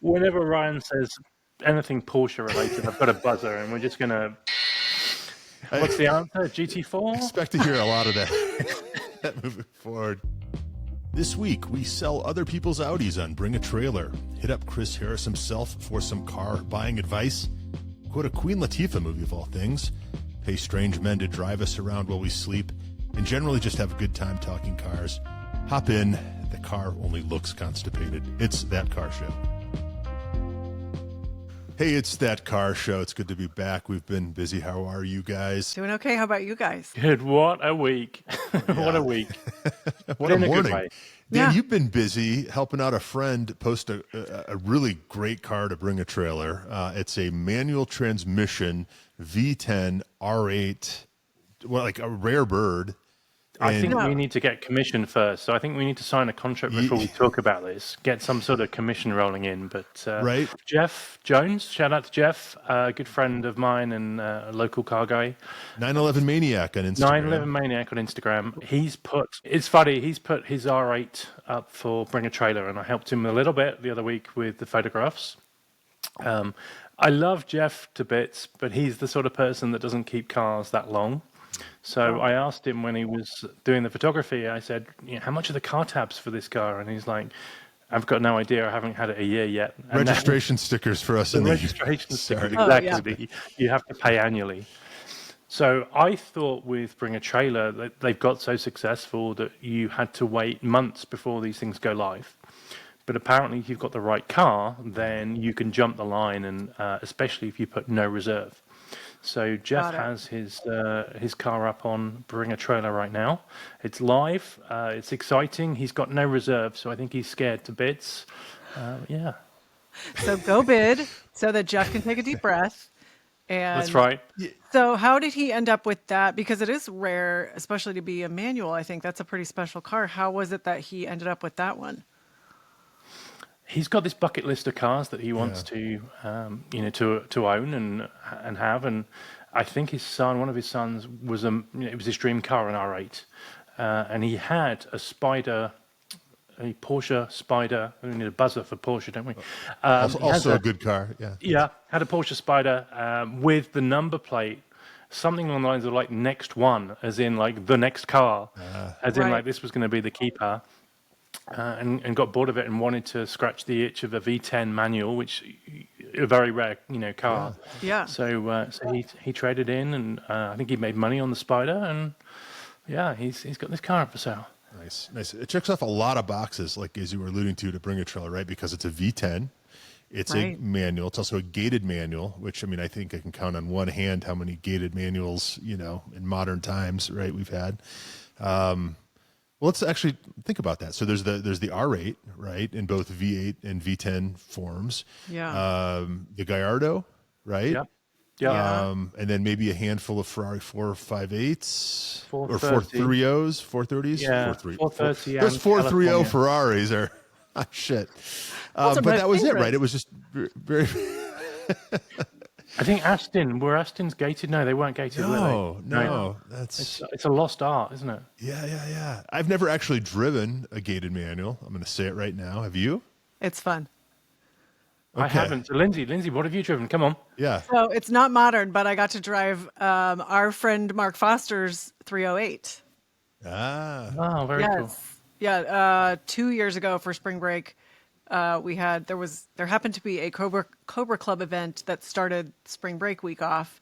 Whenever Ryan says anything Porsche related, I've got a buzzer, and we're just gonna. What's the answer? GT4? Expect to hear a lot of that moving forward. This week, we sell other people's Audis on Bring a Trailer. Hit up Chris Harris himself for some car buying advice. Quote a Queen Latifah movie of all things. Pay strange men to drive us around while we sleep. And generally just have a good time talking cars. Hop in. The car only looks constipated. It's That Car Show. Hey, it's That Car Show. It's good to be back. We've been busy. How are you guys? Doing okay. How about you guys? Good. What a week. What a week. What a In a good morning. way. Dan, Yeah. you've been busy helping out a friend post a really great car to Bring a Trailer. It's a manual transmission V10 R8, well, like a rare bird. I think Yeah. we need to get commission first. So I think we need to sign a contract before we talk about this. Get some sort of commission rolling in. But Right. Jeff Jones, shout out to Jeff, a good friend of mine and a local car guy. 911 Maniac on Instagram. 911 Maniac on Instagram. It's funny, he's put his R8 up for Bring a Trailer, and I helped him a little bit the other week with the photographs. I love Jeff to bits, but he's the sort of person that doesn't keep cars that long. So I asked him when he was doing the photography, I said, how much are the car tabs for this car? And he's like, I've got no idea. I haven't had it a year yet. And Registration stickers for us the in the registration sticker, Sorry. exactly. You have to pay annually. So I thought with Bring a Trailer that they've got so successful that you had to wait months before these things go live. But apparently, if you've got the right car, then you can jump the line, and especially if you put no reserve. So Jeff Got it. has his car up on Bring a Trailer right now. It's live. It's exciting. He's got no reserve, so I think he's scared to bits. Yeah, So go bid so that Jeff can take a deep breath. And that's right. So how did he end up with that? Because it is rare, especially to be a manual. I think that's a pretty special car. How was it that he ended up with that one? He's got this bucket list of cars that he wants to own and have, and I think one of his sons it was his dream car, an R8, and he had a Porsche Spider. We need a buzzer for Porsche, don't we? Also a good car. Yeah. Yeah, had a Porsche Spider with the number plate. Something along the lines of like next one, as in like the next car, as in Right. like this was going to be the keeper. And got bored of it and wanted to scratch the itch of a V10 manual, which a very rare, car. Yeah. So he traded in, and I think he made money on the Spider, and yeah, he's got this car up for sale. Nice. It checks off a lot of boxes, like as you were alluding to Bring a Trailer, right? Because it's a V10. It's a Right. manual. It's also a gated manual, which, I mean, I think I can count on one hand how many gated manuals, in modern times, right, we've had. Well, let's actually think about that. So there's the R8, right, in both V8 and V10 forms. Yeah. The Gallardo, right? Yeah. Yeah. And then maybe a handful of Ferrari 458s or 430. 430s, 430s, Yeah, 430 and Those 430 California. Ferraris are shit. Those are But my that was it, favorites. right? It was just very. I think were Aston's gated? No, they weren't gated. were they? No, that's It's a lost art, isn't it? yeah. I've never actually driven a gated manual. I'm going to say it right now. Have you? It's fun. I Okay. haven't. So Lindsay, what have you driven? Come on. Yeah. So it's not modern, but I got to drive our friend Mark Foster's 308. Ah. Oh, very cool. Yeah. 2 years ago for spring break, there happened to be a Cobra Club event that started spring break week off,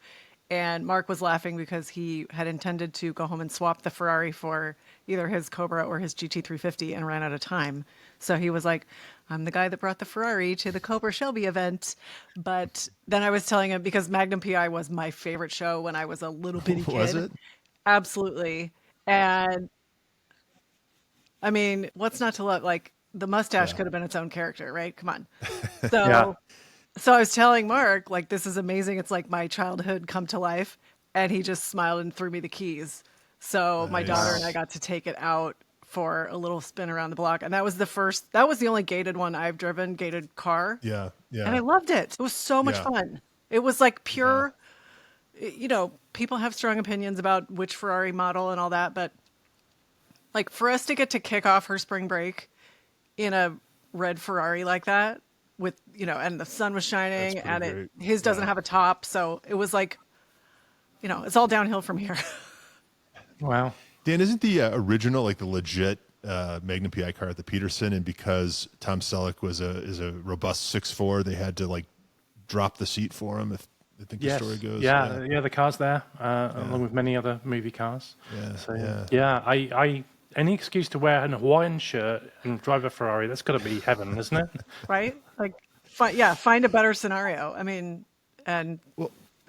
and Mark was laughing because he had intended to go home and swap the Ferrari for either his Cobra or his GT350 and ran out of time. So he was like, I'm the guy that brought the Ferrari to the Cobra Shelby event. But then I was telling him, because Magnum PI was my favorite show when I was a little bitty kid. Was it? Absolutely. And I mean, what's not to love? Like, the mustache could have been its own character, right? Come on. So, Yeah. so I was telling Mark, like, this is amazing. It's like my childhood come to life. And he just smiled and threw me the keys. So my daughter and I got to take it out for a little spin around the block. And that was the only gated one I've driven, gated car. Yeah. And I loved it. It was so much Yeah. fun. It was like pure, people have strong opinions about which Ferrari model and all that. But like for us to get to kick off her spring break in a red Ferrari like that, with, and the sun was shining, That's pretty and great. his doesn't have a top, so it was like, it's all downhill from here. Wow. Dan, isn't the original, like the legit Magnum PI car at the Peterson, and because Tom Selleck is a robust 6'4", they had to like drop the seat for him, if I think the story goes. Yeah, the car's there, along with many other movie cars. I any excuse to wear an Hawaiian shirt and drive a Ferrari, that's got to be heaven, isn't it? Right? Like, find a better scenario. I mean, and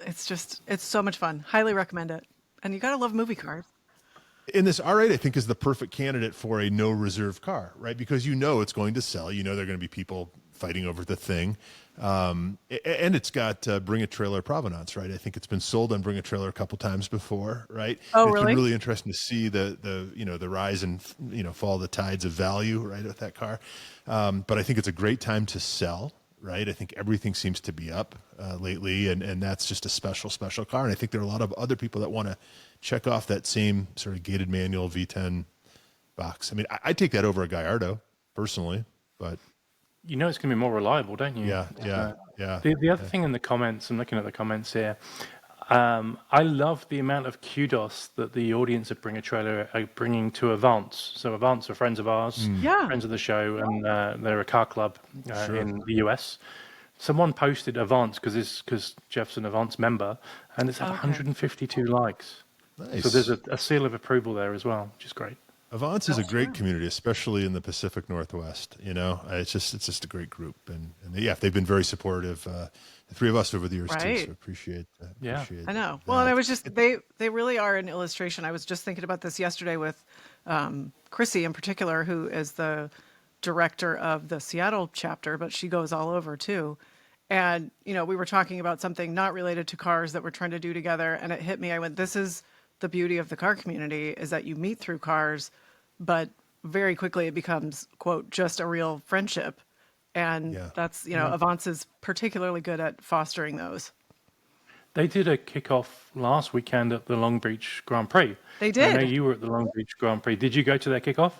it's so much fun. Highly recommend it. And you got to love movie cars. And this R8, I think, is the perfect candidate for a no reserve car, right? Because it's going to sell. There are going to be people fighting over the thing. And it's got Bring a Trailer provenance, right? I think it's been sold on Bring a Trailer a couple times before, right? Oh, and really? It's been really interesting to see the rise and fall of the tides of value, right, with that car. But I think it's a great time to sell, right? I think everything seems to be up lately, and that's just a special car. And I think there are a lot of other people that want to check off that same sort of gated manual V10 box. I mean, I'd take that over a Gallardo personally, but It's going to be more reliable, don't you? yeah. The other thing in the comments, I'm looking at the comments here. I love the amount of kudos that the audience at Bring a Trailer are bringing to Avance. So Avance are friends of ours, friends of the show, and they're a car club in the US. Someone posted Avance because Jeff's an Avance member, and it's had 152 likes. Nice. So there's a seal of approval there as well, which is great. Avance is a great community, especially in the Pacific Northwest. It's just a great group, and they've been very supportive. The three of us over the years too, so appreciate that. Yeah, I know. Well, and I was just they really are an illustration. I was just thinking about this yesterday with Chrissy in particular, who is the director of the Seattle chapter, but she goes all over too. And we were talking about something not related to cars that we're trying to do together, and it hit me. I went, "This is the beauty of the car community, is that you meet through cars, but very quickly it becomes, quote, just a real friendship." And that's, Avance is particularly good at fostering those. They did a kickoff last weekend at the Long Beach Grand Prix. They did. I know you were at the Long Beach Grand Prix. Did you go to their kickoff?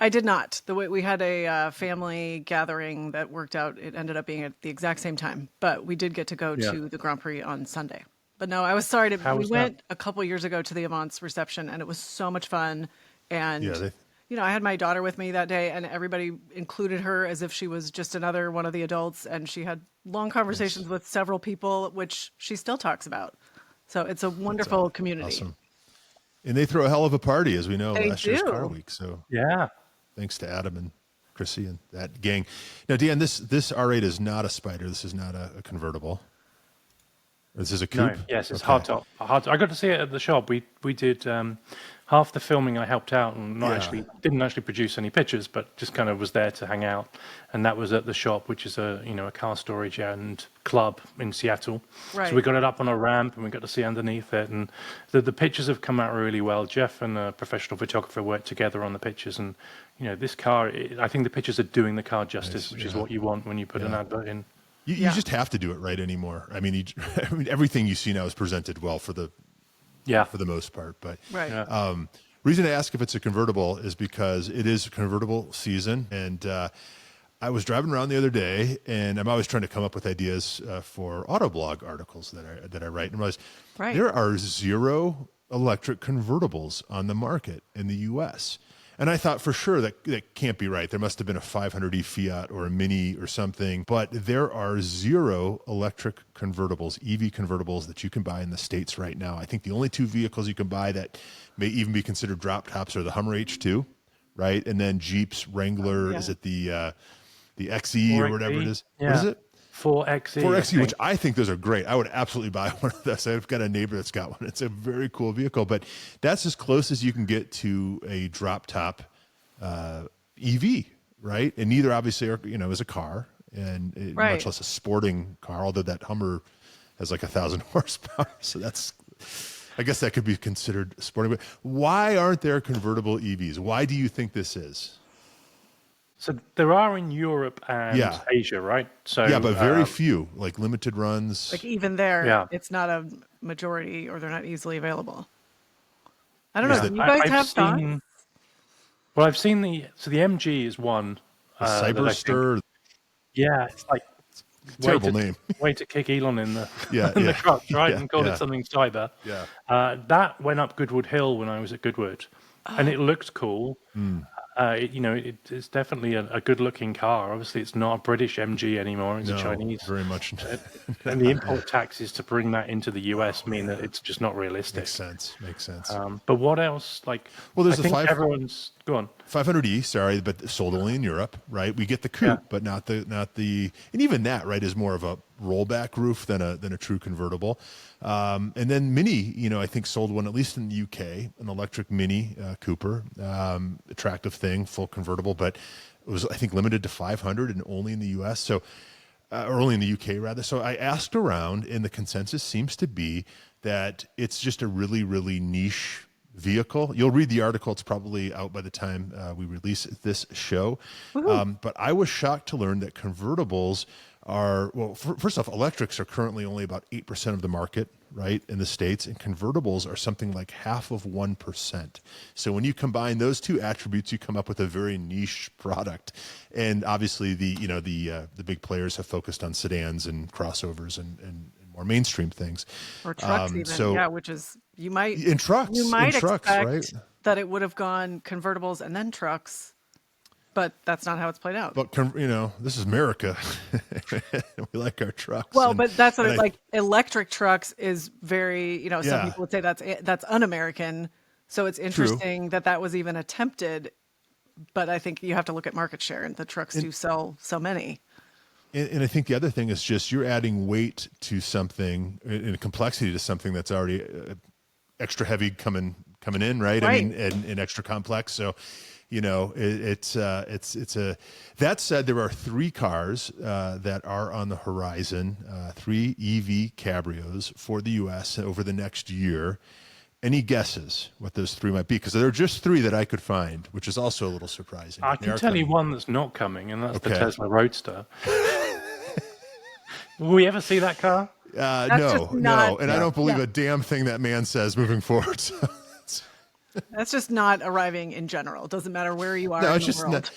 I did not. The way we had a family gathering that worked out, it ended up being at the exact same time, but we did get to go to the Grand Prix on Sunday. But no, I was sorry we went a couple years ago to the Avance reception, and it was so much fun. And I had my daughter with me that day, and everybody included her as if she was just another one of the adults, and she had long conversations with several people, which she still talks about. So it's a wonderful community. Awesome. And they throw a hell of a party, as we know, last year's Car Week. So thanks to Adam and Chrissy and that gang. Now, Dan, this R8 is not a Spider. This is not a convertible. This is a coupe? No, yes, it's hardtop. I got to see it at the shop. We did half the filming. I helped out and didn't actually produce any pictures, but just kind of was there to hang out. And that was at the shop, which is a car storage and club in Seattle. Right. So we got it up on a ramp and we got to see underneath it. And the pictures have come out really well. Jeff and a professional photographer worked together on the pictures. And this car, I think the pictures are doing the car justice, which is what you want when you put an advert in. You just have to do it right anymore. I mean, everything you see now is presented well for the most part. But reason I ask if it's a convertible is because it is convertible season, and I was driving around the other day, and I'm always trying to come up with ideas for Autoblog articles that I write, and realized there are 0 electric convertibles on the market in the U.S. And I thought for sure that can't be right. There must have been a 500e Fiat or a Mini or something. But there are 0 electric convertibles, EV convertibles, that you can buy in the States right now. I think the only 2 vehicles you can buy that may even be considered drop tops are the Hummer H2, right? And then Jeep's Wrangler. Is it the XE or whatever it is? Yeah. What is it? 4XE. 4XE, which I think those are great. I would absolutely buy one of those. I've got a neighbor that's got one. It's a very cool vehicle, but that's as close as you can get to a drop top EV, right? And neither obviously are, is a car, and much less a sporting car, although that Hummer has like 1,000 horsepower. So I guess that could be considered sporting. But why aren't there convertible EVs? Why do you think this is? So there are in Europe and Asia, right? So but very few, like limited runs. Like even there, it's not a majority, or they're not easily available. I don't know. Do you guys have thoughts? Well, I've seen the MG is one. The Cyberster. Yeah, it's like Terrible name. way to kick Elon in the Yeah, in yeah. the crotch, right? Yeah, And call yeah. it something cyber. Yeah. That went up Goodwood Hill when I was at Goodwood, and it looked cool. It's definitely a good-looking car. Obviously, it's not a British MG anymore; it's a No, Chinese. very much. And the import taxes to bring that into the US mean that it's just not realistic. Makes sense. But what else? Like, Well, there's I the think everyone's go on. 500e, sorry, but sold only in Europe, right? We get the coupe, but not the, and even that, right, is more of a rollback roof than a true convertible. And then Mini, I think sold one at least in the UK, an electric Mini Cooper, attractive thing, full convertible, but it was I think limited to 500 and only in the US. So. Or only in the UK rather. So I asked around, and the consensus seems to be that it's just a really, really niche vehicle. You'll read the article. It's probably out by the time we release this show. But I was shocked to learn that convertibles are, well, first off, electrics are currently only about 8% of the market, right, in the States, and convertibles are something like half of 1%. So when you combine those two attributes, you come up with a very niche product. And obviously the big players have focused on sedans and crossovers and more mainstream things. Or trucks even, which is you might expect right? that it would have gone convertibles and then trucks, but that's not how it's played out. But this is America. We like our trucks. Well, but that's what like electric trucks is very, some people would say that's un-American. So it's interesting that was even attempted. But I think you have to look at market share, and the trucks do sell so many. And I think the other thing is just you're adding weight to something and complexity to something that's already extra heavy coming in, right? I mean, and extra complex. So, it's a. That said, there are 3 cars that are on the horizon, 3 EV cabrios for the U.S. over the next year. Any guesses what those 3 might be? Because there are just 3 that I could find, which is also a little surprising. I can tell you one that's not coming, and that's the Tesla Roadster. Will we ever see that car? No. And I don't believe a damn thing that man says moving forward. So that's just not arriving in general. It doesn't matter where you are in the world.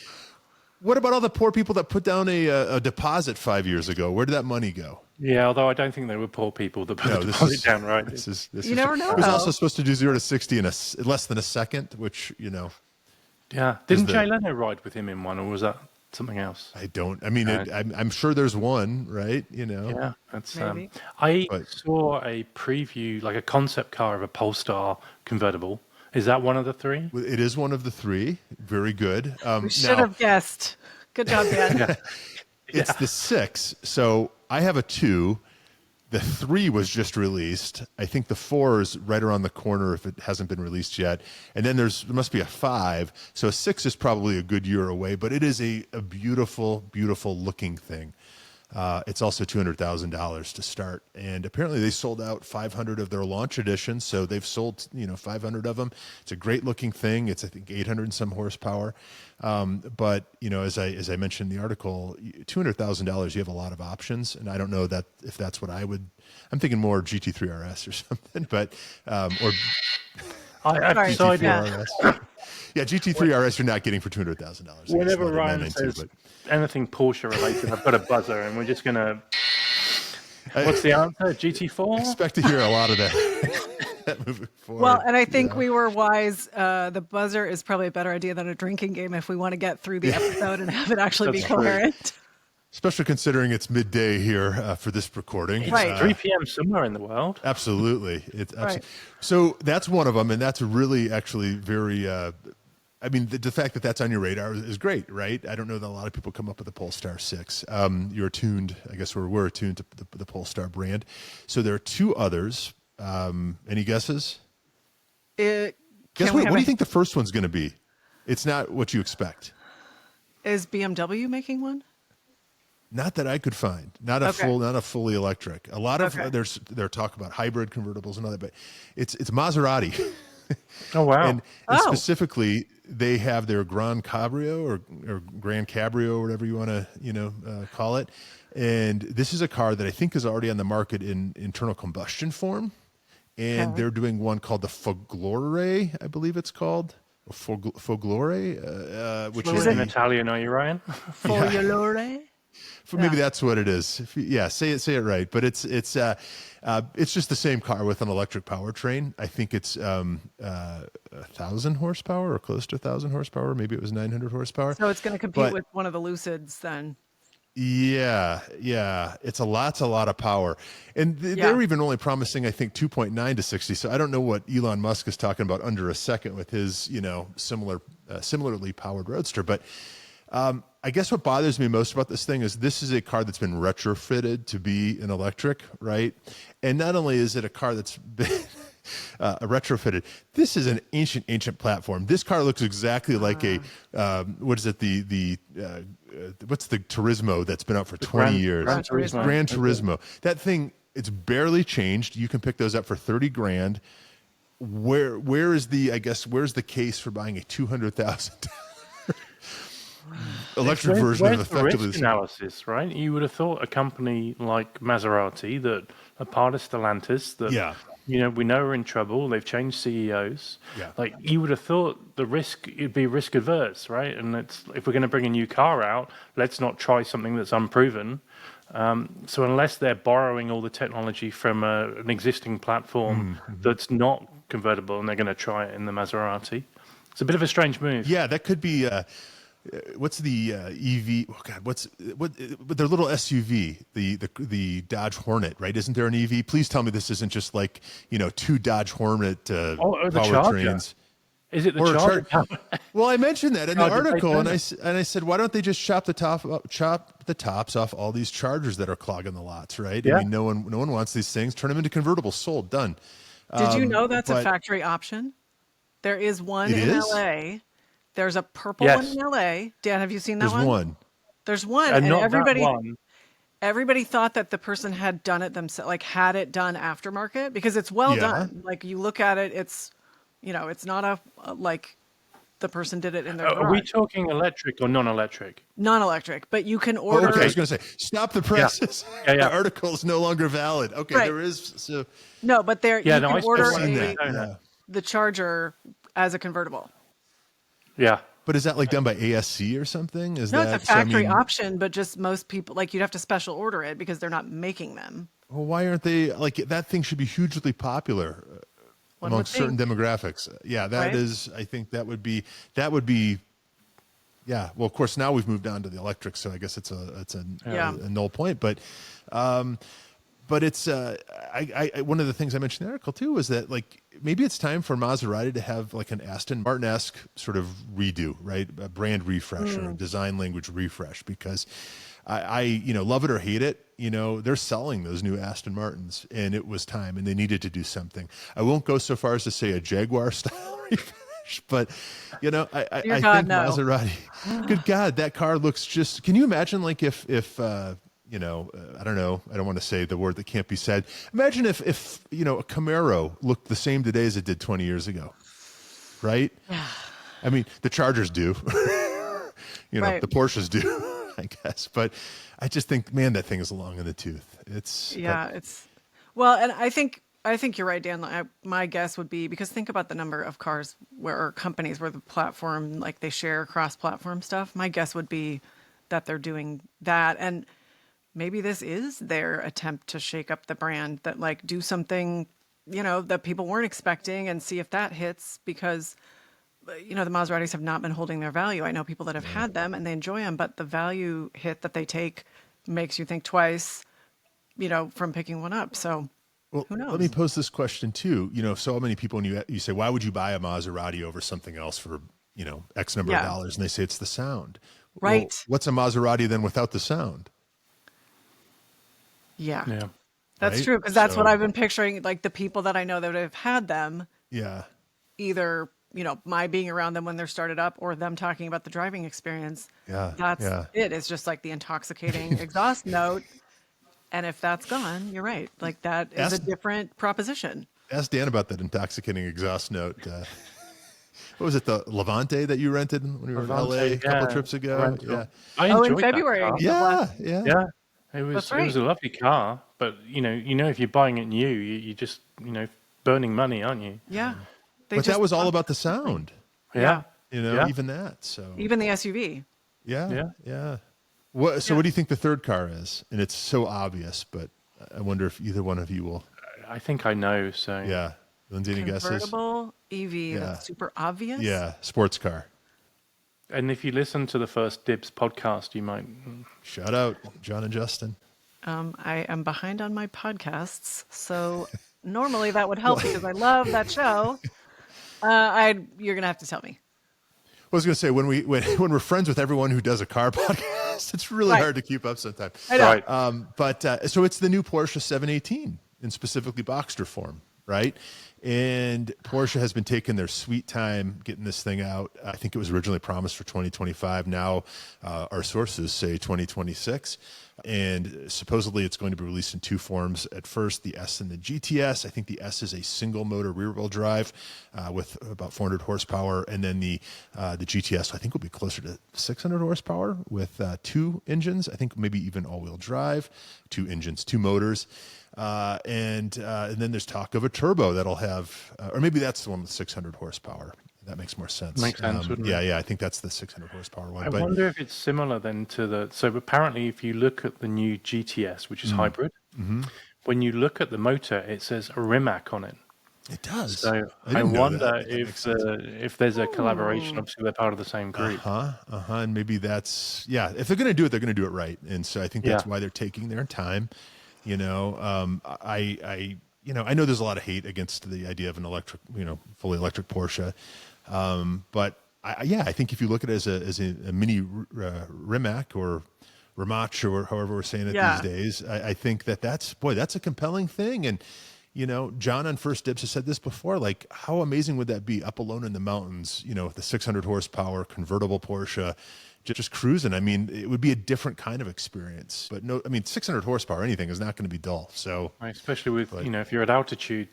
What about all the poor people that put down a deposit 5 years ago? Where did that money go? Yeah, although I don't think they were poor people that put the deposit down, right? You never know. It was also supposed to do 0 to 60 in less than a second, which, Yeah. Didn't Jay Leno ride with him in one, or was that something else? I don't. I mean, I'm sure there's one, right? Yeah, that's. Maybe. I saw a preview, like a concept car of a Polestar convertible. Is that one of the 3? It is one of the 3. Very good. We should have guessed. Good job, Dan. It's the 6. So I have a 2. The 3 was just released. I think the 4 is right around the corner if it hasn't been released yet. And then there must be a 5. So a 6 is probably a good year away, but it is a beautiful, beautiful looking thing. It's also $200,000 to start. And apparently they sold out 500 of their launch editions. So they've sold, 500 of them. It's a great looking thing. It's, I think, 800 and some horsepower. But, as I mentioned in the article, $200,000, you have a lot of options. And I don't know if that's what I'm thinking more GT3 RS or something, but, or GT3 RS. Yeah, GT3 RS you're not getting for $200,000. Whenever Ryan says anything Porsche related, I've got a buzzer, and we're just going to... What's the answer? GT4? Expect to hear a lot of that moving forward. Well, and I think we were wise. The buzzer is probably a better idea than a drinking game if we want to get through the episode and have it actually be coherent. Especially considering it's midday here for this recording. Right. 3 p.m. somewhere in the world. Absolutely. So that's one of them, and that's really actually very... the fact that that's on your radar is great, right? I don't know that a lot of people come up with the Polestar 6. You're attuned, I guess we're attuned to the Polestar brand. So there are 2 others. Any guesses? What do you think the first one's going to be? It's not what you expect. Is BMW making one? Not that I could find. Not a fully electric. A lot of there's talk about hybrid convertibles and all that, but it's Maserati. Oh wow! And specifically, they have their Grand Cabrio or Grand Cabrio, or whatever you want to call it. And this is a car that I think is already on the market in internal combustion form. And they're doing one called the Foglore, I believe it's called. Foglore, which is in Italian, are you, Ryan? Foglore. Maybe that's what it is. Say it right. But it's just the same car with an electric powertrain. I think it's 1,000 horsepower or close to 1,000 horsepower. Maybe it was 900 horsepower. So it's going to compete with one of the Lucids then. Yeah. It's a lot of power. And they're even only promising, I think, 2.9 to 60. So I don't know what Elon Musk is talking about under a second with his, similarly powered Roadster. But I guess what bothers me most about this thing is this is a car that's been retrofitted to be an electric, right? And not only is it a car that's been retrofitted, this is an ancient platform. This car looks exactly like a what's the Turismo that's been out for 20 years? Gran Turismo. That thing, it's barely changed. You can pick those up for 30 grand. Where's the case for buying a $200,000 electric version of effectively the risk analysis, right? You would have thought a company like Maserati, that a part of Stellantis, that we know are in trouble. They've changed CEOs. Yeah. Like, you would have thought the risk, it'd be risk adverse, right? And if we're going to bring a new car out, let's not try something that's unproven. So unless they're borrowing all the technology from an existing platform that's not convertible, and they're going to try it in the Maserati, it's a bit of a strange move. Yeah, that could be. What's the EV? Oh God, what their little SUV, the Dodge Hornet, right? Isn't there an EV? Please tell me this isn't just like two Dodge Hornet powertrains. Is it the Charger? Well, I mentioned that in the article, and I said, why don't they just chop the tops off all these Chargers that are clogging the lots, right? Yeah. I mean, no one wants these things. Turn them into convertibles, sold, done. Did you know that's a factory option? There is one in LA. There's a purple one in LA. Dan, have you seen that one? There's one. And everybody thought that the person had done it themselves, like had it done aftermarket, because it's well done. Like, you look at it, it's not like the person did it in their garage. Are we talking electric or non-electric? Non-electric, but you can order. Okay, I was going to say, stop the presses. Yeah. The article is no longer valid. Okay, right. There is. So no, but you can order the Charger as a convertible. Yeah. But is that like done by ASC or something? It's a factory option, but just most people, like, you'd have to special order it because they're not making them. Well, why aren't they, like, that thing should be hugely popular among certain demographics. Yeah, that is, I think that would be, yeah. Well, of course, now we've moved on to the electric, so I guess it's a null point. But it's one of the things I mentioned in the article too was that, like, maybe it's time for Maserati to have like an Aston Martin-esque sort of redo, right? A brand refresh or a design language refresh, because I love it or hate it, they're selling those new Aston Martins, and it was time, and they needed to do something. I won't go so far as to say a Jaguar style refresh, but I think Maserati. Good God, that car looks just. Can you imagine, like, if I don't know. I don't want to say the word that can't be said. Imagine if a Camaro looked the same today as it did 20 years ago, right? I mean, the Chargers do, the Porsches do, I guess. But I just think, man, that thing is long in the tooth. Well, and I think you're right, Dan. My guess would be, because think about the number of cars or companies where the platform, like, they share cross-platform stuff. My guess would be that they're doing that, and maybe this is their attempt to shake up the brand, that, like, do something, that people weren't expecting, and see if that hits, because, the Maseratis have not been holding their value. I know people that have had them and they enjoy them, but the value hit that they take makes you think twice, from picking one up. So who knows? Let me pose this question too. So many people, when you say, why would you buy a Maserati over something else for, X number of dollars? And they say it's the sound. Right. Well, what's a Maserati then without the sound? Yeah. That's true, because that's what I've been picturing, like, the people that I know that have had them. Yeah. Either, my being around them when they're started up, or them talking about the driving experience. Yeah. That's it. It's just like the intoxicating exhaust note. And if that's gone, you're right. Like, that is a different proposition. Ask Dan about that intoxicating exhaust note. What was it, the Levante that you rented when we were in LA a couple of trips ago? Yeah. I enjoyed in February. That car. Yeah. It was a lovely car, but if you're buying it new, you just burning money, aren't you? Yeah. But that was all about the sound. Yeah. Even that. So even the SUV. Yeah. So what do you think the third car is? And it's so obvious, but I wonder if either one of you will. I think I know. So Yeah. Lindsay, any guesses? Convertible EV. Yeah. That's super obvious. Yeah. Sports car. And if you listen to the first Dibs podcast, you might. Shout out, John and Justin. I am behind on my podcasts, so normally that would help because I love that show. You're gonna have to tell me. I was going to say when we're friends with everyone who does a car podcast, it's really hard to keep up sometimes. I know. Right. But so it's the new Porsche 718 in specifically Boxster form, right? And Porsche has been taking their sweet time getting this thing out. I think it was originally promised for 2025. Now our sources say 2026. And supposedly it's going to be released in two forms. At first, the S and the GTS. I think the S is a single motor rear wheel drive with about 400 horsepower. And then the GTS, I think, will be closer to 600 horsepower with two engines. I think maybe even all wheel drive, two engines, two motors. And then there's talk of a turbo that'll have, or maybe that's the one with 600 horsepower. That makes more sense. Makes sense, wouldn't it? Yeah. I think that's the 600 horsepower one. I wonder if it's similar then to the. So apparently, if you look at the new GTS, which is hybrid, when you look at the motor, it says a Rimac on it. It does. So I wonder if there's a collaboration. Obviously, they're part of the same group. And maybe that's if they're going to do it, they're going to do it right. And so I think that's why they're taking their time. I know there's a lot of hate against the idea of an electric, fully electric Porsche. But I think if you look at it as a mini Rimac or Rimac or however we're saying it these days, I think that's a compelling thing. And, John on First Dibs has said this before, like how amazing would that be up alone in the mountains, with the 600 horsepower convertible Porsche, just cruising. I mean, it would be a different kind of experience, but 600 horsepower, anything is not going to be dull. So especially with, if you're at altitude,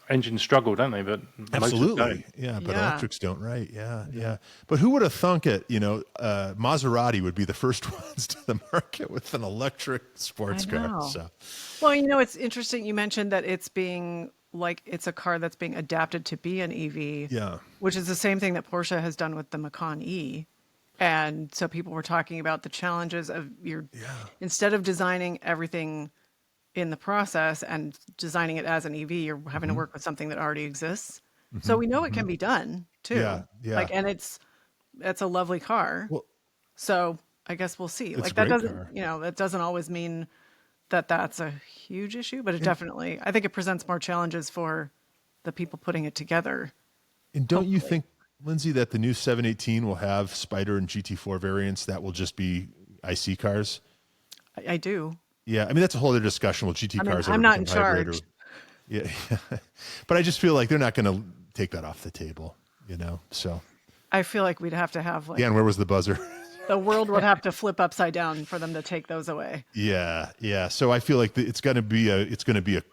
engines struggle, don't they? But absolutely. But electrics don't, right? Yeah. But who would have thunk it, Maserati would be the first ones to the market with an electric sports car. So. Well, it's interesting. You mentioned that it's a car that's being adapted to be an EV. Yeah. Which is the same thing that Porsche has done with the Macan E. And so people were talking about the challenges of instead of designing everything in the process and designing it as an EV, you're having to work with something that already exists. So we know it can be done too. Yeah. And it's a lovely car. Well, so I guess we'll see. It's That a great doesn't, car. that doesn't always mean that that's a huge issue, but it definitely, I think it presents more challenges for the people putting it together. And don't you think, Lindsay, that the new 718 will have Spider and GT4 variants that will just be IC cars? I do. Yeah, that's a whole other discussion. Will GT cars ever I'm not in become hybrid charge. Yeah, but I just feel like they're not going to take that off the table, So. I feel like we'd have to have Dan, where was the buzzer? The world would have to flip upside down for them to take those away. Yeah. So I feel like it's going to be a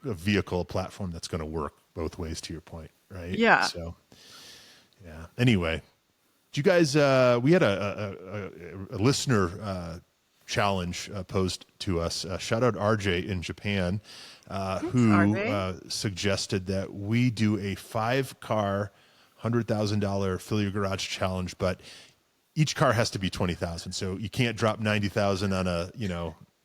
vehicle, a platform that's going to work both ways. To your point, right? Yeah. So. Yeah. Anyway, did you guys? We had a listener challenge posed to us. Shout out RJ in Japan, who suggested that we do a 5-car, $100,000 fill your garage challenge, but each car has to be 20,000. So you can't drop 90,000 on a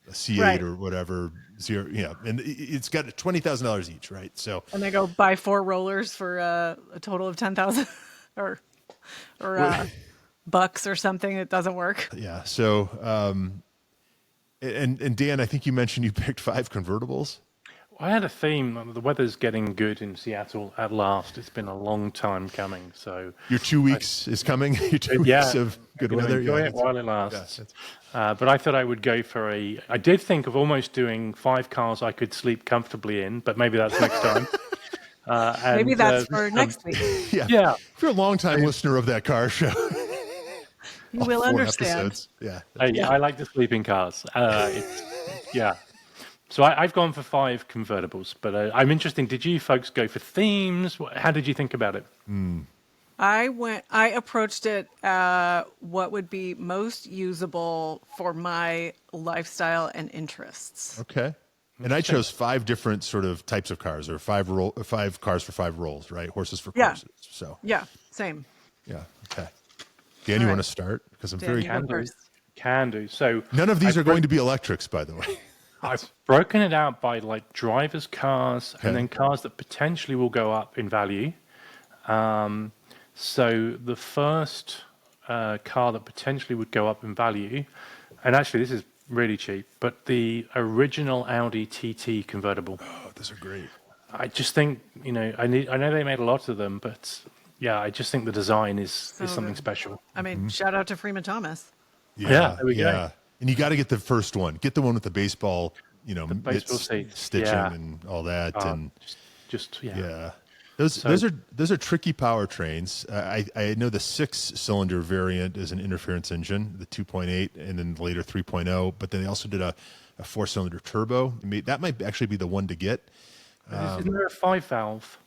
C8 or whatever. Zero. Yeah, and it's got $20,000 each, right? So and they go buy 4 rollers for a total of 10,000. or bucks or something. It doesn't work. Yeah. So, and Dan, I think you mentioned you picked 5 convertibles. I had a theme. The weather's getting good in Seattle at last. It's been a long time coming. So your 2 weeks is coming. Your 2 weeks of good weather. Enjoy it while it lasts. But I thought I would go for I did think of almost doing 5 cars I could sleep comfortably in, but maybe that's next time. Maybe that's for next week. Yeah. If you're a long-time listener of that car show, you will understand. Episodes. Yeah. I like the sleeping cars. So I've gone for 5 convertibles, but I'm interested. Did you folks go for themes? How did you think about it? I approached it what would be most usable for my lifestyle and interests. Okay. And I chose 5 different sort of types of cars, or 5 cars for 5 rolls, right? Horses for courses. So yeah, same. yeah, okay. Dan, you want to start? Because I'm very first. Can do. So None of these I've are going to be electrics, by the way. I've broken it out by like drivers' cars Okay. and then cars that potentially will go up in value. So the first car that potentially would go up in value, and actually this is really cheap, but the original Audi TT convertible. Oh, those are great. I just think, I know they made a lot of them, but yeah, I just think the design is So something good. special. I mean, shout out to Freeman Thomas. Yeah, there we go. Yeah. And you got to get the first one. Get the one with the baseball, Baseball seats. stitching Yeah. and all that. And Yeah. yeah. Those are tricky powertrains. I know the 6-cylinder variant is an interference engine, the 2.8, and then later 3.0. But then they also did a 4-cylinder turbo. That might actually be the one to get. Isn't there a 5-valve?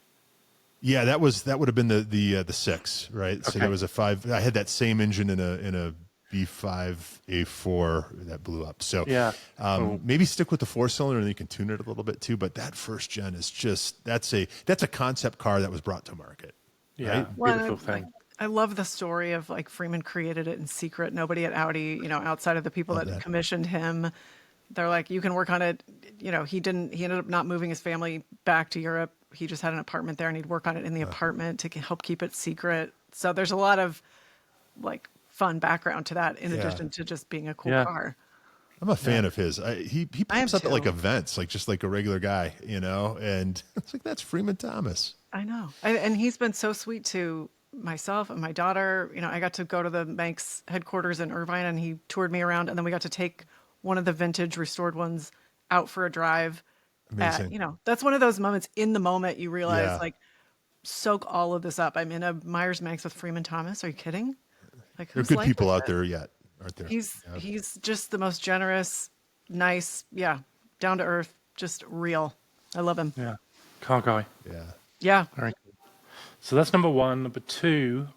Yeah, that would have been the 6, right? So Okay. there was a 5. I had that same engine in a B5 A4 that blew up. So Yeah. Cool. maybe stick with the 4-cylinder and you can tune it a little bit too. But that first gen is just that's a concept car that was brought to market. Yeah, Right? beautiful thing. I love the story of like Freeman created it in secret. Nobody at Audi, outside of the people that commissioned him, they're like, you can work on it. He ended up not moving his family back to Europe. He just had an apartment there and he'd work on it in the apartment to help keep it secret. So there's a lot of like fun background to that in addition to just being a cool car. I'm a fan of his. He pops up at like too. events, like just like a regular guy, and it's like that's Freeman Thomas. I know. And he's been so sweet to myself and my daughter. I got to go to the Manx headquarters in Irvine and he toured me around. And then we got to take one of the vintage restored ones out for a drive. Amazing. That's one of those moments in the moment you realize, Yeah. like, soak all of this up. I'm in a Myers Manx with Freeman Thomas. Are you kidding? Like, There are whose good life people was out that? there yet, aren't there? He's just the most generous, nice, down to earth, just real. I love him. Yeah. Car guy. Yeah. Yeah. Very cool. So that's number one. Number two,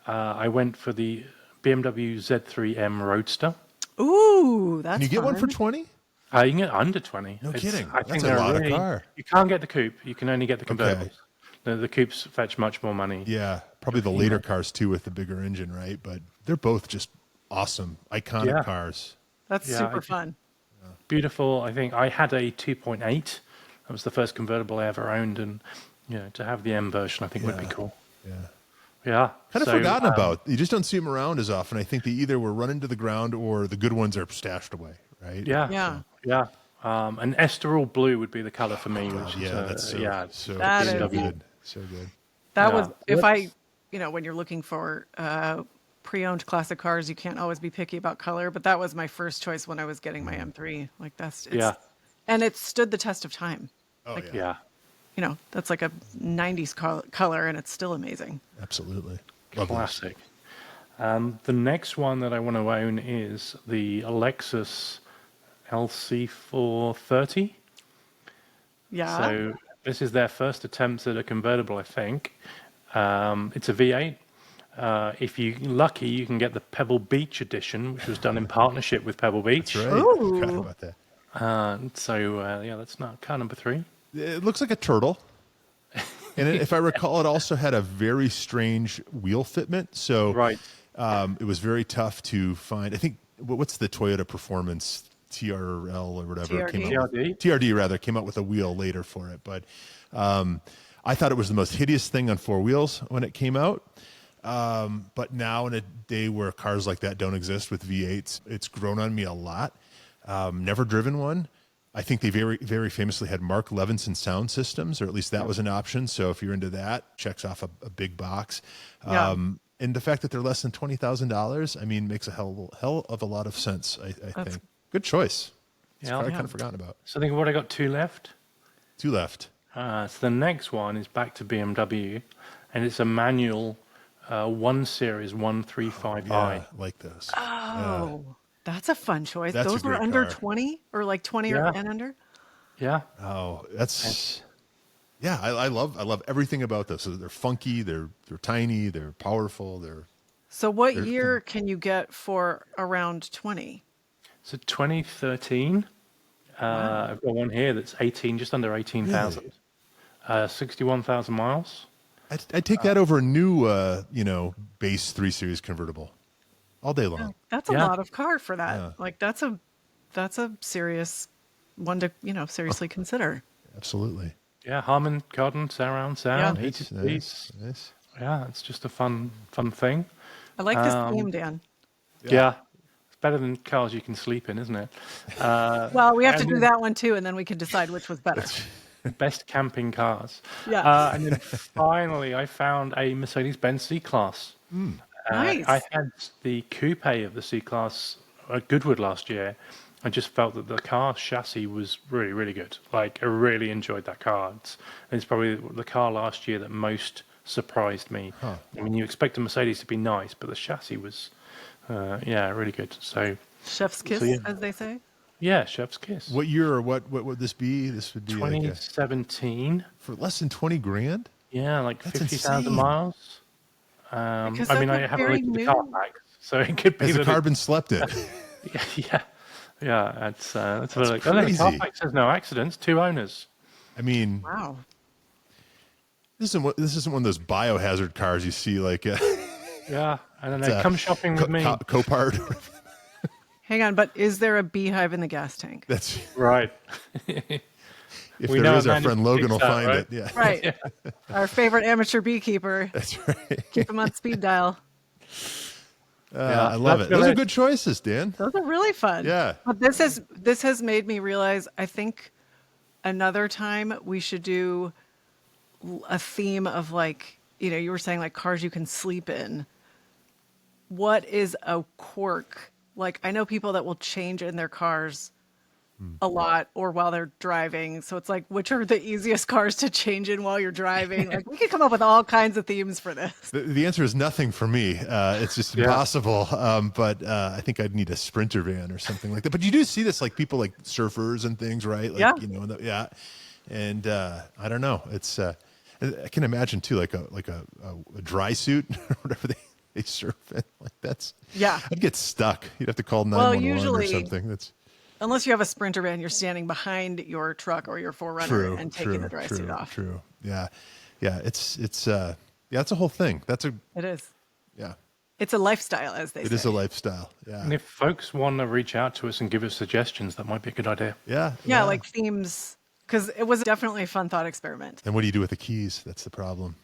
I went for the BMW Z3M Roadster. Ooh, that's Can you get one for fun. 20? You can get under 20. No kidding. I That's think a they're lot of really, car. You can't get the coupe. You can only get the Okay. convertibles. The coupes fetch much more money. Yeah, probably the later cars too with the bigger engine, right? But they're both just awesome, iconic cars. That's Yeah, super fun. Beautiful. I think I had a 2.8. That was the first convertible I ever owned. And, to have the M version, I think would be cool. Yeah. Yeah. Kind of So, forgotten about. You just don't see them around as often. I think they either were run into the ground or the good ones are stashed away, right? Yeah. Yeah. Yeah. An Esterol blue would be the color for me. Which Yeah, is, that's so That so is- good. So good. That Yeah. was, if I, when you're looking for pre-owned classic cars, you can't always be picky about color, but that was my first choice when I was getting my M3. Like Yeah. And it stood the test of time. Oh Like, yeah. Yeah. That's like a 90s color and it's still amazing. Absolutely. Love those. Classic. The next one that I want to own is the Lexus LC430. Yeah. So this is their first attempt at a convertible, I think. It's a V8. If you're lucky, you can get the Pebble Beach edition, which was done in partnership with Pebble Beach. That's right. Ooh. Forgot about that. That's not car number 3. It looks like a turtle. And if I recall, it also had a very strange wheel fitment. So Right. it was very tough to find. I think, what's the Toyota Performance TRL or whatever? TRD? TRD, rather, came out with a wheel later for it. But I thought it was the most hideous thing on 4 wheels when it came out. But now in a day where cars like that don't exist with V8s, it's grown on me a lot. Never driven one. I think they very, very famously had Mark Levinson sound systems, or at least that was an option. So if you're into that, checks off a big box. Yeah. And the fact that they're less than $20,000, I mean, makes a hell of a lot of sense, I think. Good choice. It's Yeah. I kind of forgotten about. So I think what I got 2 left. 2 left. So the next one is back to BMW, and it's a manual 1 Series 135i. Yeah, like those. Oh, that's a fun choice. That's a Those were great under car. 20 or like 20 Yeah. and under? Yeah. Oh, that's yeah. I love everything about those. So they're funky. They're tiny. They're powerful. So what year can you get for around 20? So 2013. I've got one here that's 18, just under 18,000. 61,000 miles. I'd take that over a new base 3 Series convertible. all day long. That's a Yeah. lot of car for that. Yeah. Like that's a serious one to, seriously consider. Absolutely. Yeah, Harman Kardon surround sound, Yeah. heated seats. Nice. Yeah, it's just a fun thing. I like this theme, Dan. Yeah. It's better than cars you can sleep in, isn't it? Well, we have to And do then that one too, and then we can decide which was better. best camping cars. Yeah. And then finally, I found a Mercedes-Benz C-Class. Nice. I had the coupe of the C-Class at Goodwood last year. I just felt that the car chassis was really, really good. Like, I really enjoyed that car. It's probably the car last year that most surprised me. Huh. I mean, you expect a Mercedes to be nice, but the chassis was, really good. So, Chef's kiss, yeah. as they say. yeah, chef's kiss. What year or what would this be? This would be like 2017. for less than 20 grand? Yeah, like That's 50,000 insane. miles. Because I mean, that's I a haven't very looked at the car new- back, so it could be Has the that car been slept in? yeah. That's what I look. Oh, no, the crazy. Carfax says no accidents, 2 owners. I mean, Wow. this isn't one of those biohazard cars you see like Yeah, and then they come shopping with me. Copart. Hang on, but is there a beehive in the gas tank? That's Right. if We there know is, our Amanda friend Logan will fix that, find right? it. Yeah, Right. Our favorite amateur beekeeper. that's right. Keep him on speed dial. I love that's it. Those are good. good choices, Dan. Those are really fun. Yeah. But this has made me realize, I think another time we should do a theme of like, you were saying like cars you can sleep in. What is a quirk? Like, I know people that will change in their cars a lot or while they're driving. So it's like, which are the easiest cars to change in while you're driving? Like, we could come up with all kinds of themes for this. The answer is nothing for me. It's just impossible. But I think I'd need a Sprinter van or something like that. But you do see this, like people like surfers and things, right? Like, Yeah. And I don't know. It's I can imagine too, like a dry suit or whatever they surf in. Like that's I'd get stuck. You'd have to call 911 or usually- something. That's Unless you have a Sprinter van, you're standing behind your truck or your 4Runner and taking the dry suit off. True. Yeah. It's it's a whole thing. It is. Yeah. It's a lifestyle, as they say. It is a lifestyle. Yeah. And if folks want to reach out to us and give us suggestions, that might be a good idea. Yeah. Yeah, like themes, because it was definitely a fun thought experiment. And what do you do with the keys? That's the problem.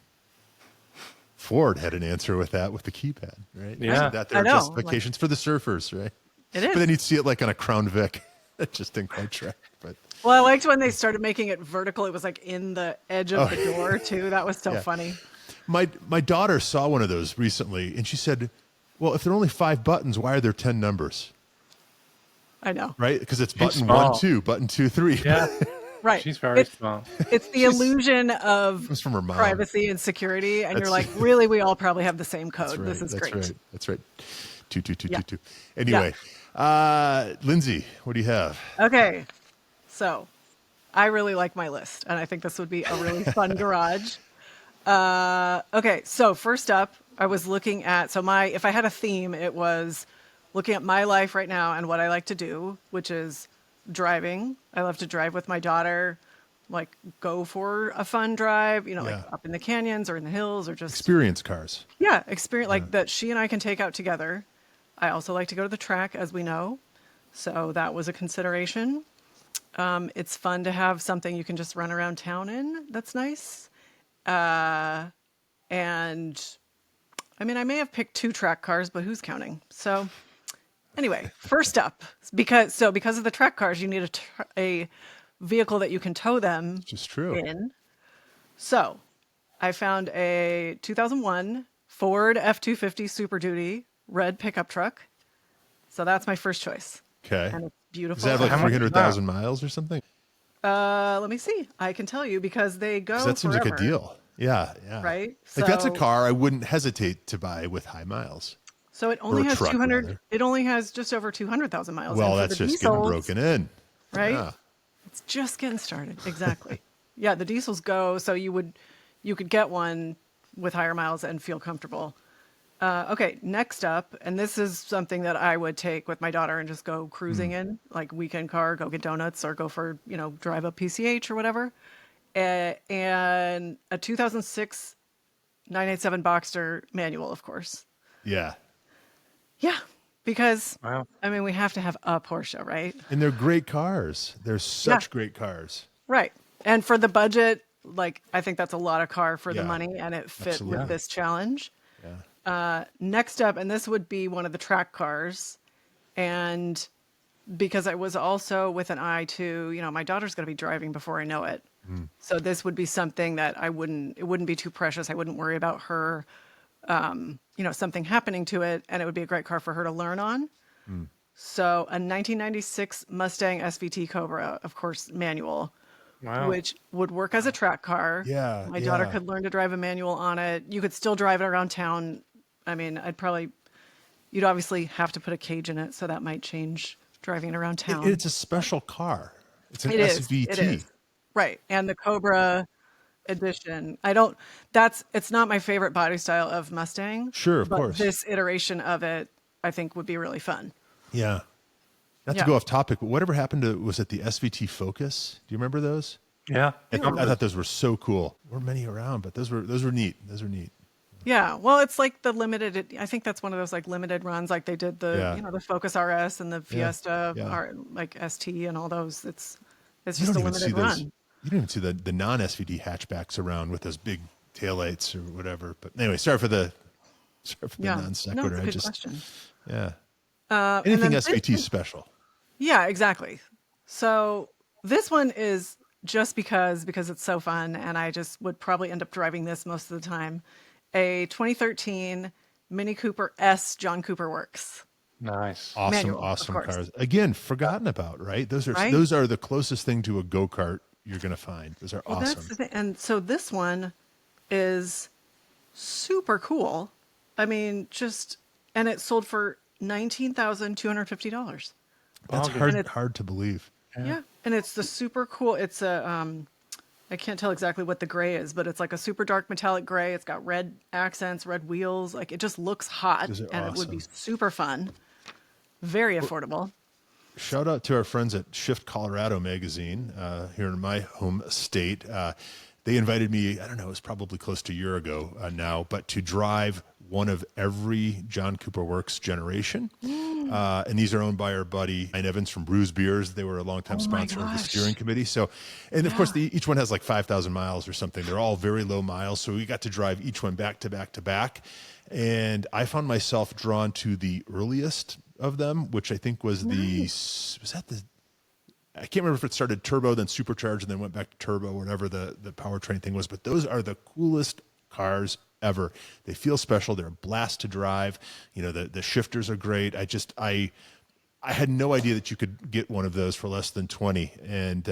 Ford had an answer with that, with the keypad, right? Yeah. That there I are know, justifications for the surfers, right? It is. But then you'd see it like on a Crown Vic. That just didn't quite track. But Well, I liked when they started making it vertical. It was like in the edge of the door, too. That was so Yeah. funny. my daughter saw one of those recently, and she said, "Well, if there are only 5 buttons, why are there 10 numbers?" I know. Right? Because it's She's button smart. 1, 2, button 2, 3. Yeah, Right. she's very It's- smart. It's the illusion of Comes from her mom. privacy and security. And you're That's- like, really, we all probably have the same code. That's right. This is That's great. right. That's right. 2, 2, 2, Yeah. 2, 2. Anyway, Lindsay, what do you have? Okay. So I really like my list, and I think this would be a really fun garage. Okay. So first up, I was looking at, if I had a theme, it was looking at my life right now and what I like to do, which is driving. I love to drive with my daughter, like go for a fun drive, like Yeah. up in the canyons or in the hills or just Experience cars. experience like that she and I can take out together. I also like to go to the track, as we know. So that was a consideration. It's fun to have something you can just run around town in. That's nice. And I mean, I may have picked 2 track cars, but who's counting? So anyway, first up, because of the track cars, you need a vehicle that you can tow them Just true. in. So I found a 2001 Ford F-250 Super Duty red pickup truck. So that's my first choice. Okay. And it's beautiful. Does that have like How much is 300,000 miles or something? Let me see. I can tell you because they go 'Cause that seems like a forever, deal. Yeah. right? Like that's a So- car I wouldn't hesitate to buy with high miles. So it only a has truck, 200. rather. It only has just over 200,000 miles. Well, And for that's the just getting diesels, broken in. right? Yeah. It's just getting started. Exactly. Yeah, the diesels go, so you could get one with higher miles and feel comfortable. Okay, next up, and this is something that I would take with my daughter and just go cruising in, like weekend car, go get donuts or go for, drive up PCH or whatever. And a 2006 987 Boxster manual, of course. Yeah. Yeah, because Wow. I mean, we have to have a Porsche, right? And they're great cars. They're such great cars. Right. And for the budget, like I think that's a lot of car for the Yeah, money, and it fit with absolutely. this challenge. Yeah. Next up, and this would be one of the track cars, and because I was also with an eye to, my daughter's going to be driving before I know it. So this would be something that it wouldn't be too precious. I wouldn't worry about her, something happening to it, and it would be a great car for her to learn on. So a 1996 Mustang SVT Cobra, of course, manual, Wow. which would work as a track car. Yeah, My daughter yeah. could learn to drive a manual on it. You could still drive it around town. I mean, you'd obviously have to put a cage in it, so that might change driving it around town. It's a special car. It's an It is. SVT. It is. Right. And the Cobra edition, it's not my favorite body style of Mustang. Sure, of but course. this iteration of it, I think would be really fun. Yeah. Not to Yeah. go off topic, but whatever happened to, was it the SVT Focus? Do you remember those? Yeah. I thought those were so cool. There weren't many around, but those were neat. Those were neat. Yeah. Well, it's like the limited, I think that's one of those like limited runs, like they did the Focus RS and the Fiesta, like ST and all those. It's just a limited run. You don't even see the non-SVT hatchbacks around with those big taillights or whatever. But anyway, sorry for the non No, sequitur. it's a good question. Yeah. And Anything then SVT special. Yeah, exactly. So this one is just because it's so fun, and I just would probably end up driving this most of the time. A 2013 Mini Cooper S John Cooper Works. Nice. Manual, Awesome of course. cars. Again, forgotten about, right? Those are the closest thing to a go-kart you're going to find. Those are awesome. That's the thing. And so this one is super cool. I mean, and it sold for $19,250. That's hard to believe. Yeah. And it's the super cool. It's I can't tell exactly what the gray is, but it's like a super dark metallic gray. It's got red accents, red wheels. Like it just looks hot, Those are and it would be awesome. super fun. Very affordable. Shout out to our friends at Shift Colorado magazine here in my home state. They invited me, I don't know, it was probably close to a year ago now, but to drive one of every John Cooper Works generation. And these are owned by our buddy Ryan Evans from Brews Beers. They were a longtime sponsor of the steering committee. So, and of course, each one has like 5,000 miles or something. They're all very low miles. So we got to drive each one back to back to back. And I found myself drawn to the earliest of them, which I think was I can't remember if it started turbo, then supercharged, and then went back to turbo, whatever the powertrain thing was. But those are the coolest cars ever. They feel special. They're a blast to drive. The shifters are great. I had no idea that you could get one of those for less than 20. And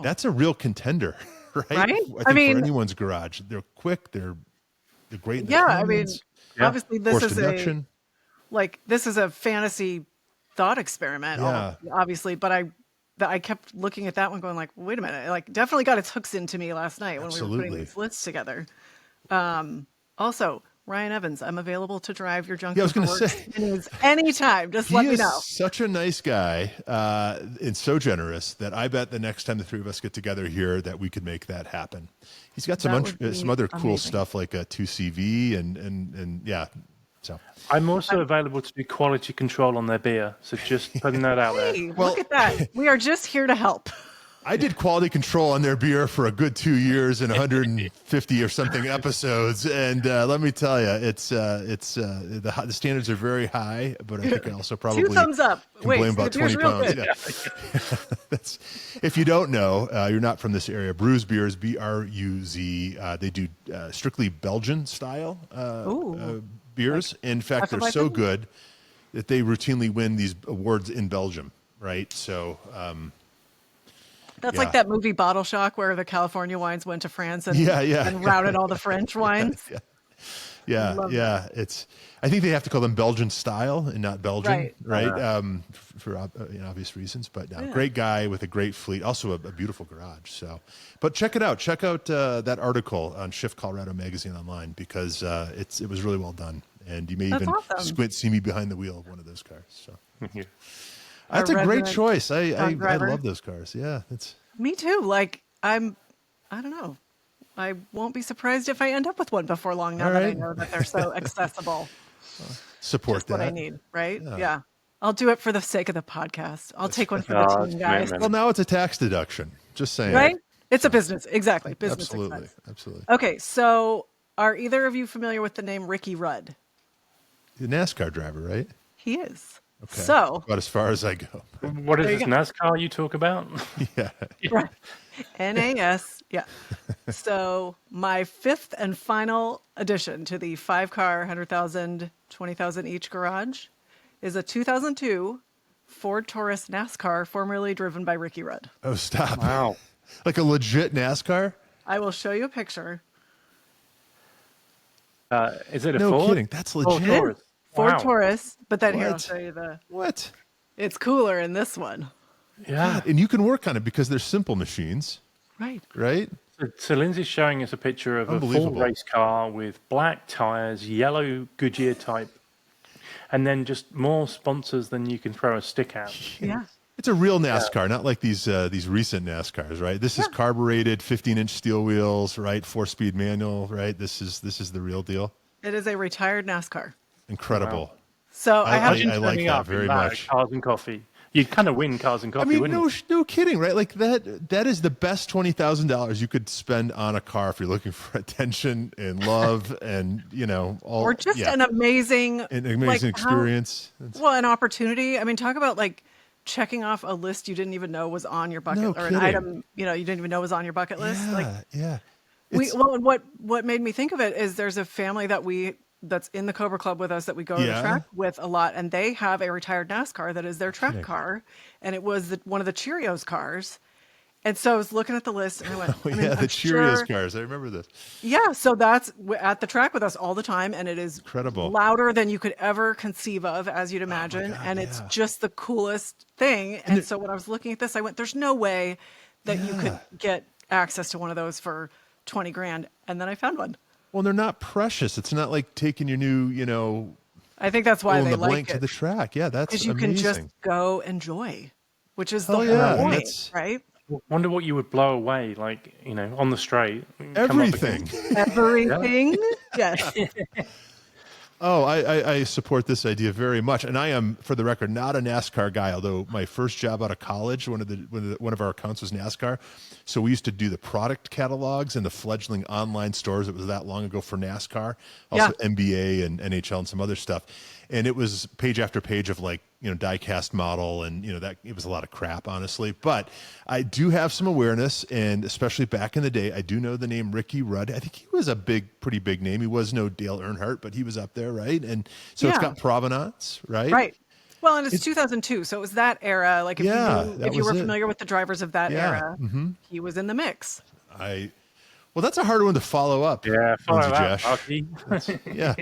that's a real contender, right? I think for anyone's garage. They're quick. They're great. Yeah, I mean, obviously this is induction. This is a fantasy thought experiment, obviously, but I kept looking at that one going like, wait a minute, like definitely got its hooks into me last night when we were putting these lists together. Also, Ryan Evans, I'm available to drive your John Cooper Works anytime. Just let me know. He is such a nice guy and so generous that I bet the next time the three of us get together here that we could make that happen. He's got some other cool stuff like a 2CV and yeah. So I'm also available to do quality control on their beer. So just putting that out there. Look at that. We are just here to help. I did quality control on their beer for a good 2 years and 150 or something episodes, and let me tell you, the standards are very high. But I think I also probably 2 thumbs up. Blame about 20 pounds. Yeah. If you don't know, you're not from this area. Brews Beers, BRUZ. They do strictly Belgian style beers. In fact, they're so good that they routinely win these awards in Belgium. Right, so. That's like that movie Bottle Shock where the California wines went to France and routed all the French wines. Yeah. I think they have to call them Belgian style and not Belgian, right? For obvious reasons. But great guy with a great fleet, also a beautiful garage. So, but check it out. Check out that article on Shift Colorado magazine online because it was really well done, and you may see me behind the wheel of one of those cars. So. That's a great choice. I love those cars. Yeah, me too. Like I don't know. I won't be surprised if I end up with one before long. Now that I know that they're so accessible. support just what I that. need, right? Yeah. I'll do it for the sake of the podcast. I'll take one for the Oh, team, it's guys. commitment. Well, now it's a tax deduction. Just saying. Right? It's a So, business. Exactly. Business absolutely. expense. Absolutely. Okay. So are either of you familiar with the name Ricky Rudd? The NASCAR driver, right? He is. Okay. So About as far as I go. What is There you this go. NASCAR you talk about? Yeah. right. NAS. Yeah. So my fifth and final addition to the 5-car, 100,000, 20,000 each garage is a 2002 Ford Taurus NASCAR, formerly driven by Ricky Rudd. Oh, stop. Wow. Like a legit NASCAR? I will show you a picture. Is it a No Ford? kidding. That's Ford legit. Taurus. Ford Wow. Taurus, but then here I'll What? show you What? it's cooler in this one. Yeah. And you can work on it because they're simple machines, Right. right? So Lindsay's showing us a picture of a full Unbelievable. race car with black tires, yellow Goodyear type, and then just more sponsors than you can throw a stick at. Yeah. It's a real NASCAR, not like these recent NASCARs, right? This is carbureted, 15-inch steel wheels, right? 4-speed manual, right? This is the real deal. It is a retired NASCAR. Incredible. Wow. So I have I like Turning that up very in that much. Cars and coffee. You'd kind of win cars and I coffee, mean, wouldn't you? no kidding, right? Like that is the best $20,000 you could spend on a car if you're looking for attention and love and all or just an amazing an amazing like, experience. an opportunity. I mean, talk about like checking off a list you didn't even know was on your bucket, No or an kidding. item you didn't even know was on your bucket list. Yeah, Like yeah. what made me think of it is there's a family that's in the Cobra Club with us that we go to the Yeah. track with a lot, and they have a retired NASCAR that is their track car, and it was one of the Cheerios cars. And so I was looking at the list, and I went, Oh, I mean, yeah, I'm the Cheerios sure- cars. I remember this. Yeah, so that's at the track with us all the time, and it is Incredible. louder than you could ever conceive of, as you'd imagine, God, and it's yeah. just the coolest thing. And so when I was looking at this, I went, "There's no way that you could get access to one of those for 20 grand." And then I found one. Well, they're not precious. It's not like taking your new, I think that's why fill in they the like blank to it, the track. Yeah, that's because you amazing. can just go enjoy, which is the Hell whole yeah, point, that's- right? Wonder what you would blow away, like, on the straight. Come up Everything. against- Everything, yes. Oh, I support this idea very much, and I am, for the record, not a NASCAR guy. Although my first job out of college, one of our accounts was NASCAR, so we used to do the product catalogs and the fledgling online stores. It was that long ago for NASCAR, also NBA and NHL and some other stuff, and it was page after page of like die-cast model, and that it was a lot of crap, honestly. But I do have some awareness, and especially back in the day, I do know the name Ricky Rudd. I think he was a pretty big name. He was no Dale Earnhardt, but he was up there, right? And so it's got provenance, right? Right. Well, and it's 2002, so it was that era. Like if you were familiar with the drivers of that era, he was in the mix. Well, that's a hard one to follow up. Yeah, follow Lindsay that, Josh. Rocky. Yeah.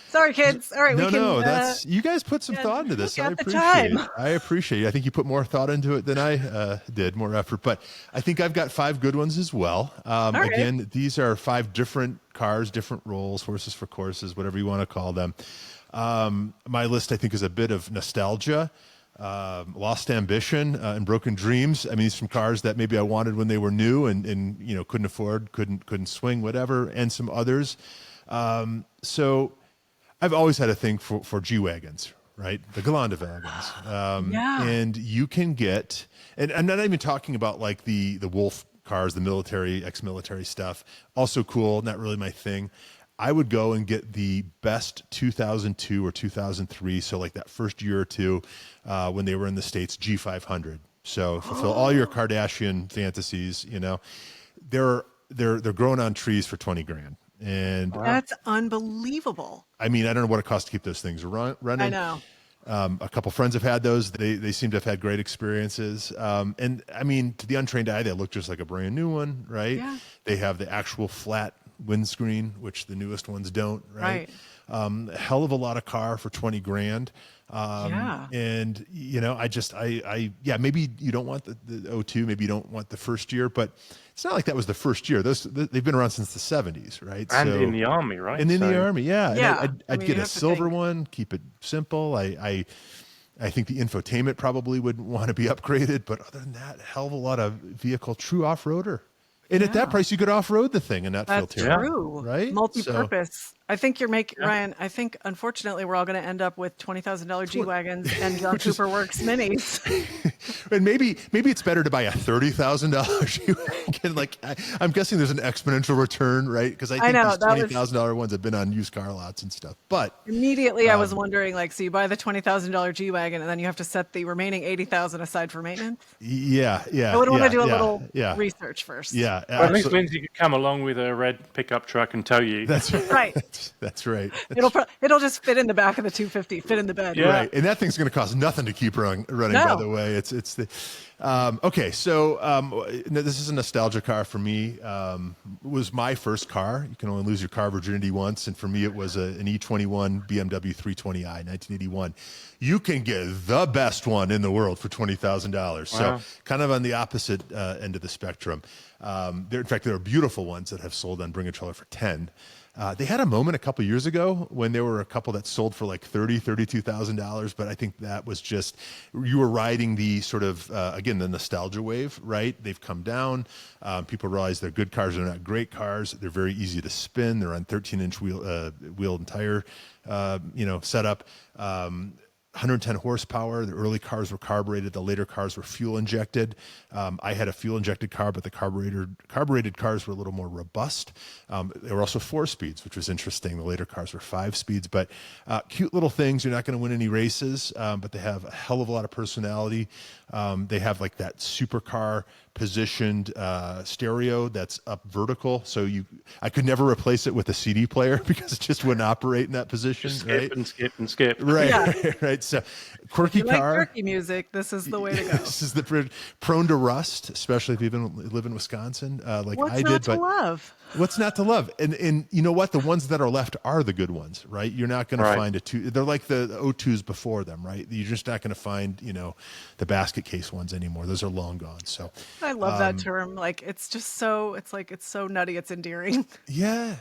Sorry, kids. All right, we can. That's you guys put some thought into this. look I at the appreciate time. it. I appreciate it. I think you put more thought into it than I did, more effort. But I think I've got 5 good ones as well. right. Again, these are 5 different cars, different roles, horses for courses, whatever you want to call them. My list, I think, is a bit of nostalgia, lost ambition, and broken dreams. I mean, these from cars that maybe I wanted when they were new and couldn't afford, couldn't swing, whatever, and some others. So I've always had a thing for G-Wagons, right? The Galanda wagons. And you can get, and I'm not even talking about like the Wolf cars, the military, ex-military stuff. Also cool, not really my thing. I would go and get the best 2002 or 2003, so like that first year or two when they were in the States, G500. So fulfill all your Kardashian fantasies, They're growing on trees for 20 grand. And That's unbelievable. I mean, I don't know what it costs to keep those things running. I know. A couple friends have had those. They seem to have had great experiences. And I mean, to the untrained eye, they look just like a brand new one, right? Yeah. They have the actual flat windscreen, which the newest ones don't, right? A hell of a lot of car for 20 grand. And maybe you don't want the 02, maybe you don't want the first year, but it's not like that was the first year. They've been around since the 70s, right? And in the Army, right? And in the Army, yeah. Yeah. And I'd you get a have to silver think. one, keep it simple. I think the infotainment probably would want to be upgraded, but other than that, hell of a lot of vehicle, true off-roader. And at that price, you could off-road the thing and not feel That's terrible, true. right? Multi-purpose. I think you're making Ryan. I think unfortunately we're all going to end up with $20,000 G wagons and John Which is- Cooper Works minis. And maybe it's better to buy a $30,000 G-Wagon. Like I'm guessing there's an exponential return, right? Because I think know, these that was- $20,000 ones have been on used car lots and stuff. But Immediately, I was wondering, like, so you buy the $20,000 G wagon, and then you have to set the remaining $80,000 aside for maintenance. yeah, I would want to do a yeah, little yeah, research first. yeah. Well, at least Lindsay could come along with a red pickup truck and tow you. That's Right. That's right. It'll just fit in the back of the 250, fit in the bed. Yeah. Right, and that thing's going to cost nothing to keep running. By No. the way, it's the okay. So this is a nostalgia car for me. It was my first car. You can only lose your car virginity once, and for me, it was an E21 BMW 320i, 1981. You can get the best one in the world for $20,000. Wow. So kind of on the opposite end of the spectrum. In fact, there are beautiful ones that have sold on Bring a Trailer for 10. They had a moment a couple years ago when there were a couple that sold for like $32,000, but I think that was just you were riding the sort of again the nostalgia wave, right? They've come down. People realize they're good cars, they're not great cars. They're very easy to spin. They're on 13-inch wheel and tire, setup. 110 horsepower. The early cars were carbureted. The later cars were fuel injected. I had a fuel injected car, but the carbureted cars were a little more robust. They were also 4 speeds, which was interesting. The later cars were 5 speeds, but cute little things. You're not going to win any races, but they have a hell of a lot of personality. They have like that supercar positioned stereo that's up vertical, so I could never replace it with a CD player because it just wouldn't operate in that position. Skip and skip and skip. Right, Yeah. right. So quirky You like car. turkey music, this is the way to go. This is the prone to rust, especially if you live in Wisconsin, like What's I not did. to But love? what's not to love? And you know what? The ones that are left are the good ones, right? You're not going to find they're like the O2s before them, right? You're just not going to find, the basket case ones anymore. Those are long gone. So I love that term. Like, it's just so, it's so nutty, it's endearing. yeah.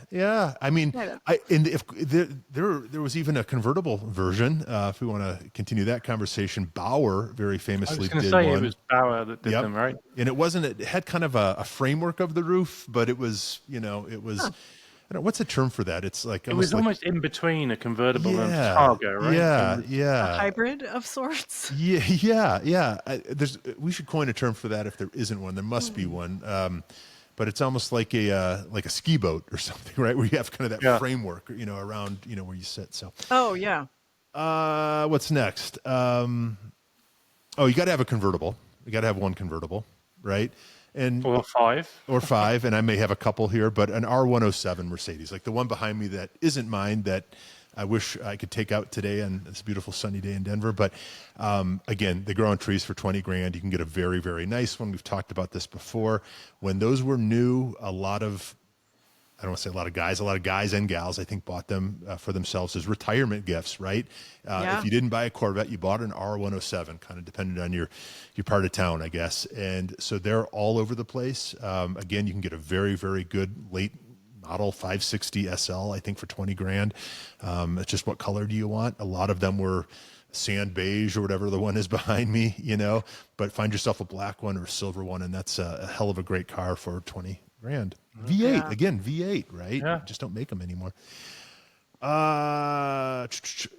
I mean, Yeah. and if there was even a convertible version, if we want to continue that conversation, Bauer very I famously was going to did say one. it was Bauer that did Yep. them, right? And it had kind of a framework of the roof, but it was, I don't know, what's the term for that? It's like, It was almost in between a convertible and yeah, a cargo, right? yeah, A yeah. hybrid of sorts. Yeah. We should coin a term for that if there isn't one. There must be one. But it's almost like a ski boat or something, right? Where you have kind of that framework, around, where you sit. So, Oh, yeah. what's next? You got to have a convertible. You got to have one convertible, right? And Or 5. or 5, and I may have a couple here, but an R107 Mercedes, like the one behind me that isn't mine, that I wish I could take out today on this beautiful sunny day in Denver. But again, they grow on trees for $20,000. You can get a very, very nice one. We've talked about this before. When those were new, I don't want to say a lot of guys and gals, I think, bought them for themselves as retirement gifts, right? Yeah. If you didn't buy a Corvette, you bought an R107, kind of depended on your part of town, I guess. And so they're all over the place. Again, you can get a very, very good late model 560 SL, I think, for $20,000. It's just what color do you want? A lot of them were sand beige or whatever the one is behind me, but find yourself a black one or a silver one, and that's a hell of a great car for $20,000. V8 Yeah. again, V8, right? Yeah. Just don't make them anymore.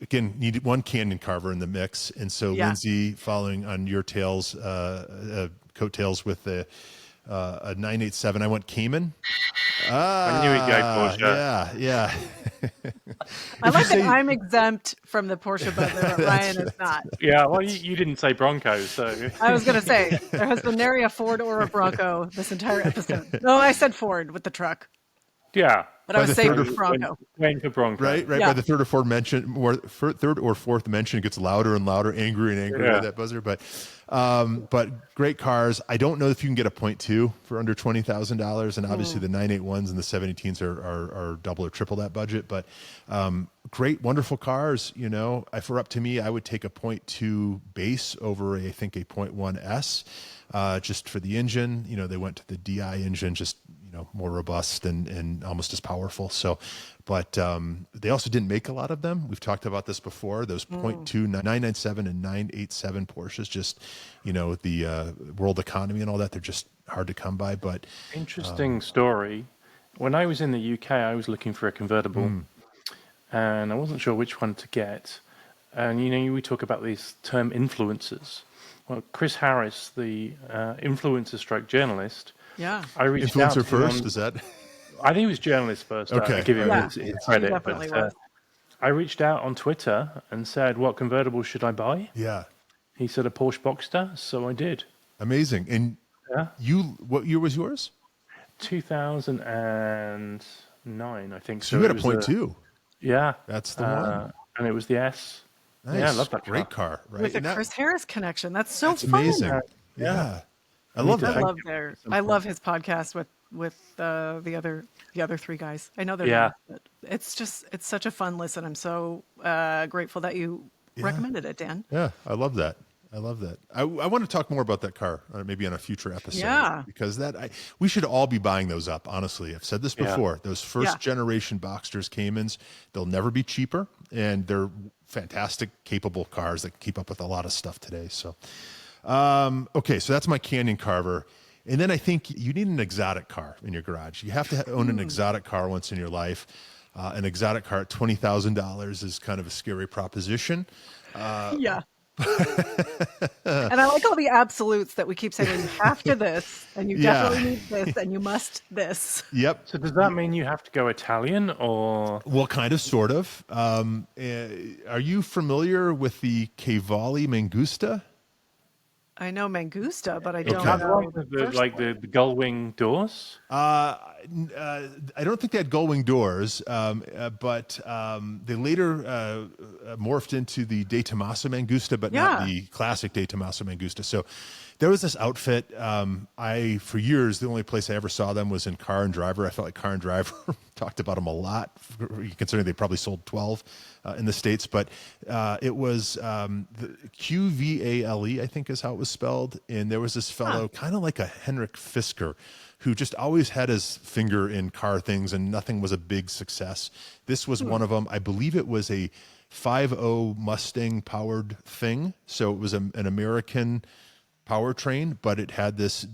Again, needed one Canyon Carver in the mix, and so Yeah. Lindsay, following on your coattails with a 987, I went Cayman. I knew he'd go Porsche. Yeah. I like say- that I'm exempt from the Porsche buzzer, but Ryan is not. Yeah, well, you didn't say Broncos, so. I was going to say, there has been nary a Ford or a Bronco this entire episode. No, I said Ford with the truck, Yeah. but I By was the saying third or- Bronco. Went for Bronco. Right. Yeah. By the third or fourth mention, it gets louder and louder, angrier and angrier Yeah. with that buzzer. But great cars. I don't know if you can get a .2 for under $20,000, and obviously the 981s and the 718s are double or triple that budget. But great, wonderful cars. If it were up to me, I would take a .2 base over I think a .1 S, just for the engine. They went to the DI engine, just more robust and almost as powerful. So, but they also didn't make a lot of them. We've talked about this before. Those .2 997 and 987 Porsches, just the world economy and all that, they're just hard to come by. But Interesting story. When I was in the UK, I was looking for a convertible. and I wasn't sure which one to get. And we talk about these term influencers. Well, Chris Harris, the influencer stroke journalist, Yeah. I reached out Influencer to him first, is that? I think he was journalist first. Okay. I give him Yeah. his He credit, definitely but was. I reached out on Twitter and said, "What convertible should I buy?" Yeah. He said a Porsche Boxster, so I did. Amazing. And Yeah, what year was yours? 2009, I think. So So you had it a was point two. yeah, That's the one. and it was the S. Nice. Yeah, I love that Great car. car, right? With a And that- Chris Harris connection. That's so that's fun. amazing. Yeah. Yeah. I I need love to I that. thank love him at some I point. love his podcast with the other three guys. I know they're Yeah. not, but it's such a fun listen. I'm so grateful that you recommended it, Dan. Yeah, I love that. I love that. I want to talk more about that car, maybe on a future episode. Yeah. Because we should all be buying those up, honestly. I've said this Yeah. before. Those first Yeah. generation Boxsters, Caymans, they'll never be cheaper, and they're fantastic, capable cars that keep up with a lot of stuff today. So, okay, so that's my Canyon Carver. And then I think you need an exotic car in your garage. You have to own an exotic car once in your life. An exotic car at $20,000 is kind of a scary proposition. Yeah. And I like all the absolutes that we keep saying. Well, you have to this, and you Yeah. definitely need this, and you must this. Yep. So does that mean you have to go Italian or? Well, kind of, sort of. Are you familiar with the Cavalli Mangusta? I know Mangusta, but I Okay. don't Have know. one with the gull wing doors? I don't think they had gull wing doors, but they later morphed into the De Tomaso Mangusta, but not Yeah. the classic De Tomaso Mangusta. So there was this outfit. For years, the only place I ever saw them was in Car and Driver. I felt like Car and Driver talked about them a lot, considering they probably sold 12 in the States. But it was the Qvale, I think is how it was spelled. And there was this fellow, kind of like a Henrik Fisker, who just always had his finger in car things, and nothing was a big success. This was one of them. I believe it was a 5.0 Mustang powered thing. So it was an American powertrain, but it had this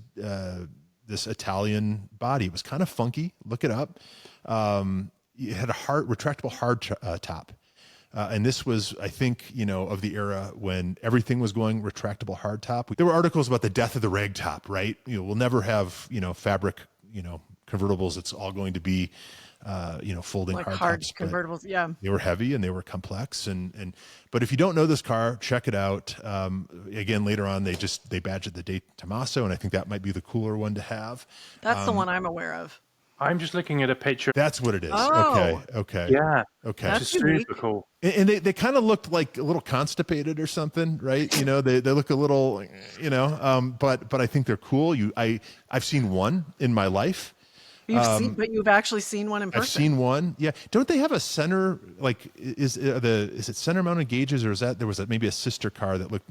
Italian body. It was kind of funky. Look it up. It had a retractable hard top. And this was, I think, of the era when everything was going retractable hardtop. There were articles about the death of the ragtop, right? We'll never have, fabric, convertibles. It's all going to be, folding Like hardtops. hard but convertibles. Yeah. They were heavy and they were complex. But if you don't know this car, check it out. Again, later on, they badged it the De Tomaso, and I think that might be the cooler one to have. That's the one I'm aware of. I'm just looking at a picture. That's what it is. Oh. Okay. Yeah. Okay. That's It's super unique. cool. And they kind of looked like a little constipated or something, right? They look a little, but I think they're cool. I've seen one in my life. But you've actually seen one in person. I've seen one. Yeah. Don't they have a center, like, is it center mounted gauges, or is that, there was maybe a sister car that looked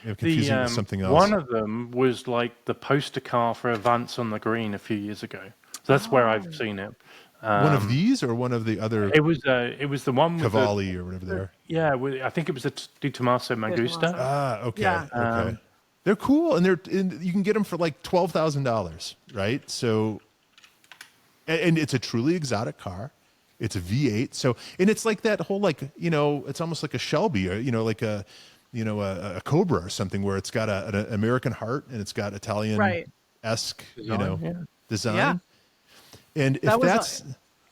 confusing with something else? One of them was like the poster car for Advance on the Green a few years ago. So that's where I've seen it. One of these or one of the other It was the one with Cavalli or whatever they are? I think it was a Di Tommaso Mangusta. Okay. Yeah. Okay. They're cool, and you can get them for like $12,000, right? So, and it's a truly exotic car. It's a V8. So, and it's like that whole, like, it's almost like a Shelby, or like a Cobra or something, where it's got an American heart and it's got Italian-esque, design. Yeah. And if That was that's,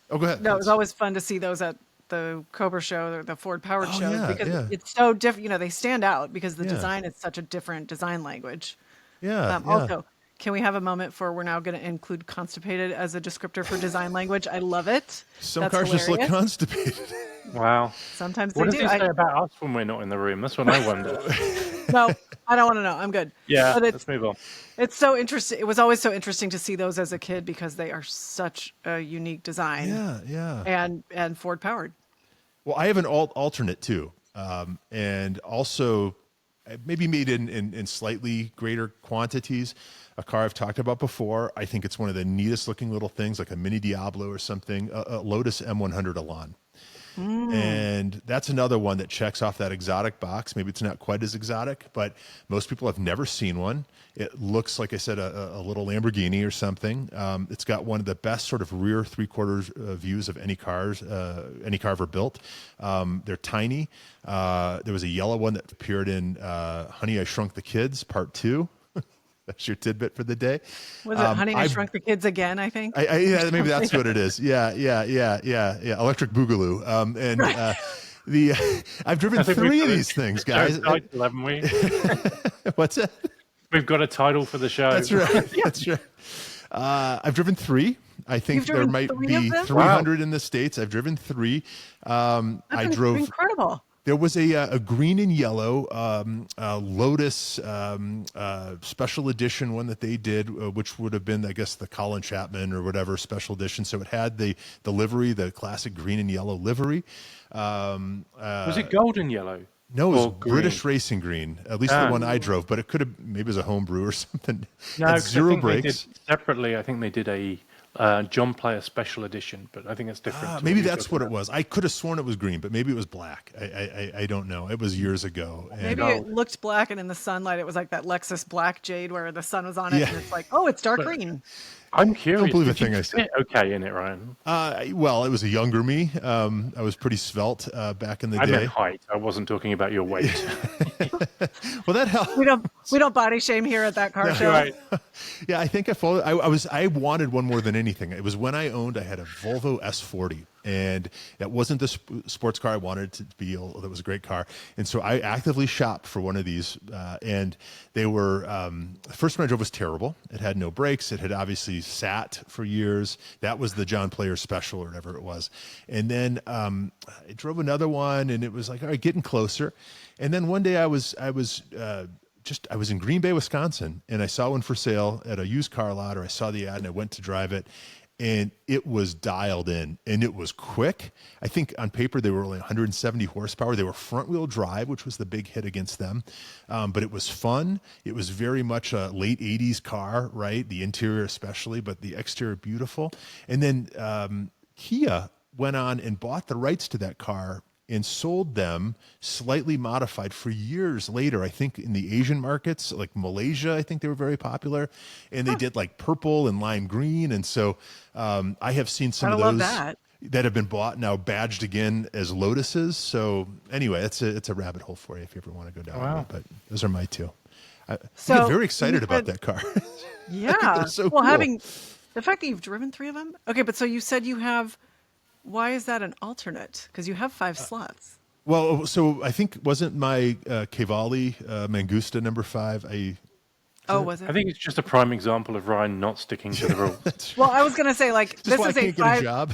go ahead. No, it was always fun to see those at the Cobra show or the Ford Powered shows yeah, because yeah. it's so different. They stand out because the Yeah. design is such a different design language. Yeah. Also, can we have a moment for we're now going to include constipated as a descriptor for design language? I love it. Some That's cars just look hilarious. constipated. Wow. Sometimes What they does do. it say about us when we're not in the room? That's what I wonder. No, I don't want to know. I'm good. Yeah, But let's move on. it's so interesting. It was always so interesting to see those as a kid because they are such a unique design. Yeah. And Ford powered. Well, I have an alternate too, and also maybe made in slightly greater quantities. A car I've talked about before. I think it's one of the neatest looking little things, like a mini Diablo or something. A Lotus M100 Elan. And that's another one that checks off that exotic box. Maybe it's not quite as exotic, but most people have never seen one. It looks, like I said, a little Lamborghini or something. It's got one of the best sort of rear three-quarters views of any car ever built. They're tiny. There was a yellow one that appeared in Honey, I Shrunk the Kids, Part 2. That's your tidbit for the day. Was it Honey, I Shrunk the Kids again, I think? Yeah, maybe that's what it is. Yeah. Electric Boogaloo. I've driven 3 of these things, guys. Title, haven't we? What's that? We've got a title for the show. That's right. That's right. I've driven 3. I think there might be 300 in the States. I've driven 3. I drove incredible. There was a green and yellow Lotus special edition one that they did, which would have been, I guess, the Colin Chapman or whatever special edition. So it had the livery, the classic green and yellow livery. Was it gold and yellow? No, it was British Racing Green, at least the one I drove. But it could have, maybe it was a homebrew or something. No, zero brakes. Separately, I think they did a John Player special edition, but I think it's different. Maybe that's what it was. I could have sworn it was green, but maybe it was black. I don't know. It was years ago. Maybe it looked black, and in the sunlight, it was like that Lexus Black Jade where the sun was on it, and it's like, oh, it's dark green. I'm curious. Don't believe a thing I said. Okay, in it, Ryan. Well, it was a younger me. I was pretty svelte back in the day. I meant height. I wasn't talking about your weight. Well, that helped. We don't body shame here at that car show. Right. Yeah, I think I followed. I wanted one more than anything. It was when I had a Volvo S40, and that wasn't the sports car I wanted to be. That was a great car, and so I actively shopped for one of these. And they were the first one I drove was terrible. It had no brakes. It had obviously sat for years. That was the John Player Special or whatever it was. And then I drove another one, and it was like, all right, getting closer. And then one day I was in Green Bay, Wisconsin, and I saw one for sale at a used car lot, or I saw the ad and I went to drive it, and it was dialed in and it was quick. I think on paper they were only 170 horsepower. They were front wheel drive, which was the big hit against them. But it was fun. It was very much a late 80s car, right? The interior especially, but the exterior beautiful. And then Kia went on and bought the rights to that car and sold them slightly modified for years later. I think in the Asian markets, like Malaysia, I think they were very popular, and they did like purple and lime green. And so I have seen some of those that have been bought now badged again as Lotuses. So anyway, it's a rabbit hole for you if you ever want to go down it. But those are my 2. I get very excited about that car. Yeah. So cool. Having the fact that you've driven 3 of them. Okay, but so you said you have. Why is that an alternate? Because you have 5 slots. Well, so I think wasn't my Cavalli Mangusta number 5? Was it? I think it's just a prime example of Ryan not sticking to the rules. Well, I was going to say, like, this is a 5. Job.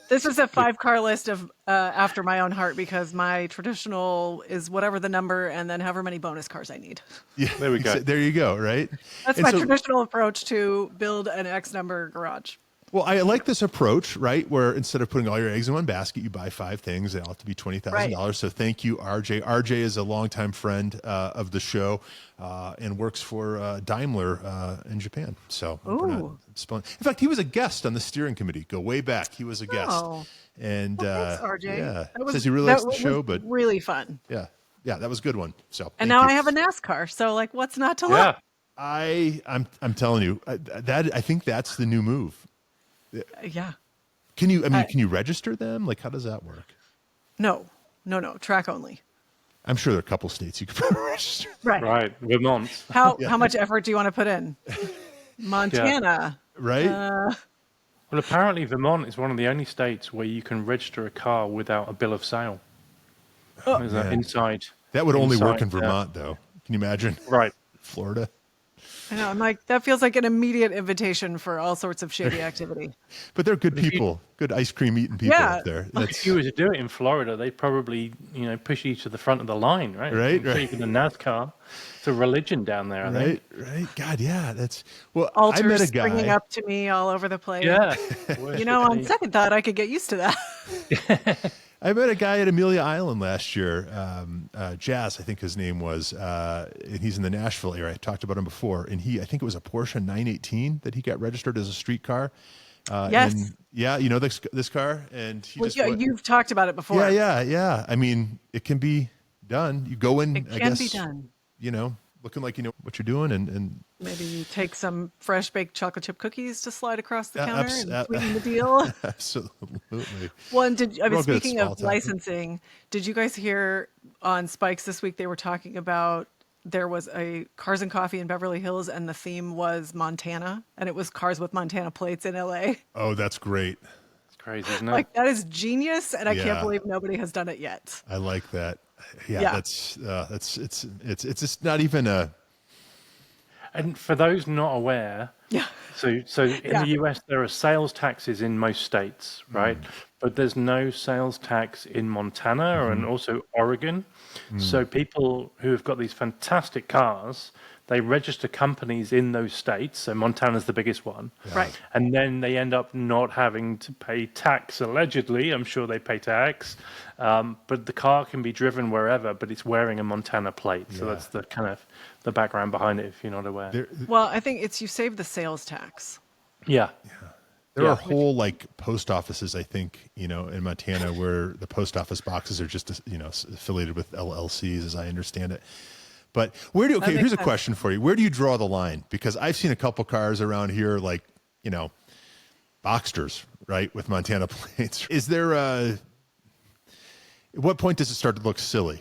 This is a 5-car list of after my own heart, because my traditional is whatever the number and then however many bonus cars I need. Yeah, there we go. There you go. Right. That's my traditional approach to build an X number garage. Well, I like this approach, right? Where instead of putting all your eggs in one basket, you buy 5 things. They all have to be $20,000. Right. So thank you, RJ. RJ is a longtime friend of the show and works for Daimler in Japan. So in fact, he was a guest on the steering committee. Go way back. He was a guest. Oh. And thanks, RJ. Yeah, says he really likes the show, but really fun. Yeah, that was a good one. So and now I have a NASCAR. So like, what's not to love? I'm telling you that I think that's the new move. Yeah. Can you register them? Like, how does that work? No. Track only. I'm sure there are a couple states you could probably register. Right. Vermont. How much effort do you want to put in? Montana. Yeah. Right. Well, apparently Vermont is one of the only states where you can register a car without a bill of sale. There's that inside. That would only work in Vermont, though. Can you imagine? Right. Florida. I know. I'm like, that feels like an immediate invitation for all sorts of shady activity. But they're good people, good ice cream eating people up there. If you were to do it in Florida, they probably, push you to the front of the line, right? Right. Even the NASCAR, it's a religion down there, I think. Right. God, yeah, that's altars I met a guy springing up to me all over the place. Yeah. On second thought, I could get used to that. I met a guy at Amelia Island last year, Jazz, I think his name was, and he's in the Nashville area. I talked about him before, and I think it was a Porsche 918 that he got registered as a street car, Yes. And yeah, you know this car, and he Well, just yeah, you've talked about it before. yeah. I mean, it can be done. You go in, It I can be guess, done. you know, looking like you know what you're doing, and Maybe you take some fresh baked chocolate chip cookies to slide across the counter abs- and sweeten the deal. absolutely. Well, and I We're mean, all good at speaking of small talk. licensing, did you guys hear on Spikes this week they were talking about there was a Cars and Coffee in Beverly Hills and the theme was Montana and it was cars with Montana plates in LA. Oh, that's great. It's crazy, isn't it? Like that is genius and I can't Yeah, believe nobody has done it yet. I like that. Yeah, Yeah. that's it's just not even a And for those not aware, Yeah. so in Yeah. the US there are sales taxes in most states, right? But there's no sales tax in Montana and also Oregon. So people who have got these fantastic cars, they register companies in those states. So Montana's the biggest one. Right. And then they end up not having to pay tax, allegedly. I'm sure they pay tax. But the car can be driven wherever, but it's wearing a Montana plate. So that's the kind of the background behind it, if you're not aware. Well, I think it's you save the sales tax. Yeah. There Yeah. are whole like post offices, I think, you know, in Montana where the post office boxes are just, you know, affiliated with LLCs, as I understand it. But That makes here's a sense. question for you. Where do you draw the line? Because I've seen a couple cars around here, like, you know, Boxsters, right, with Montana plates. Is there at what point does it start to look silly?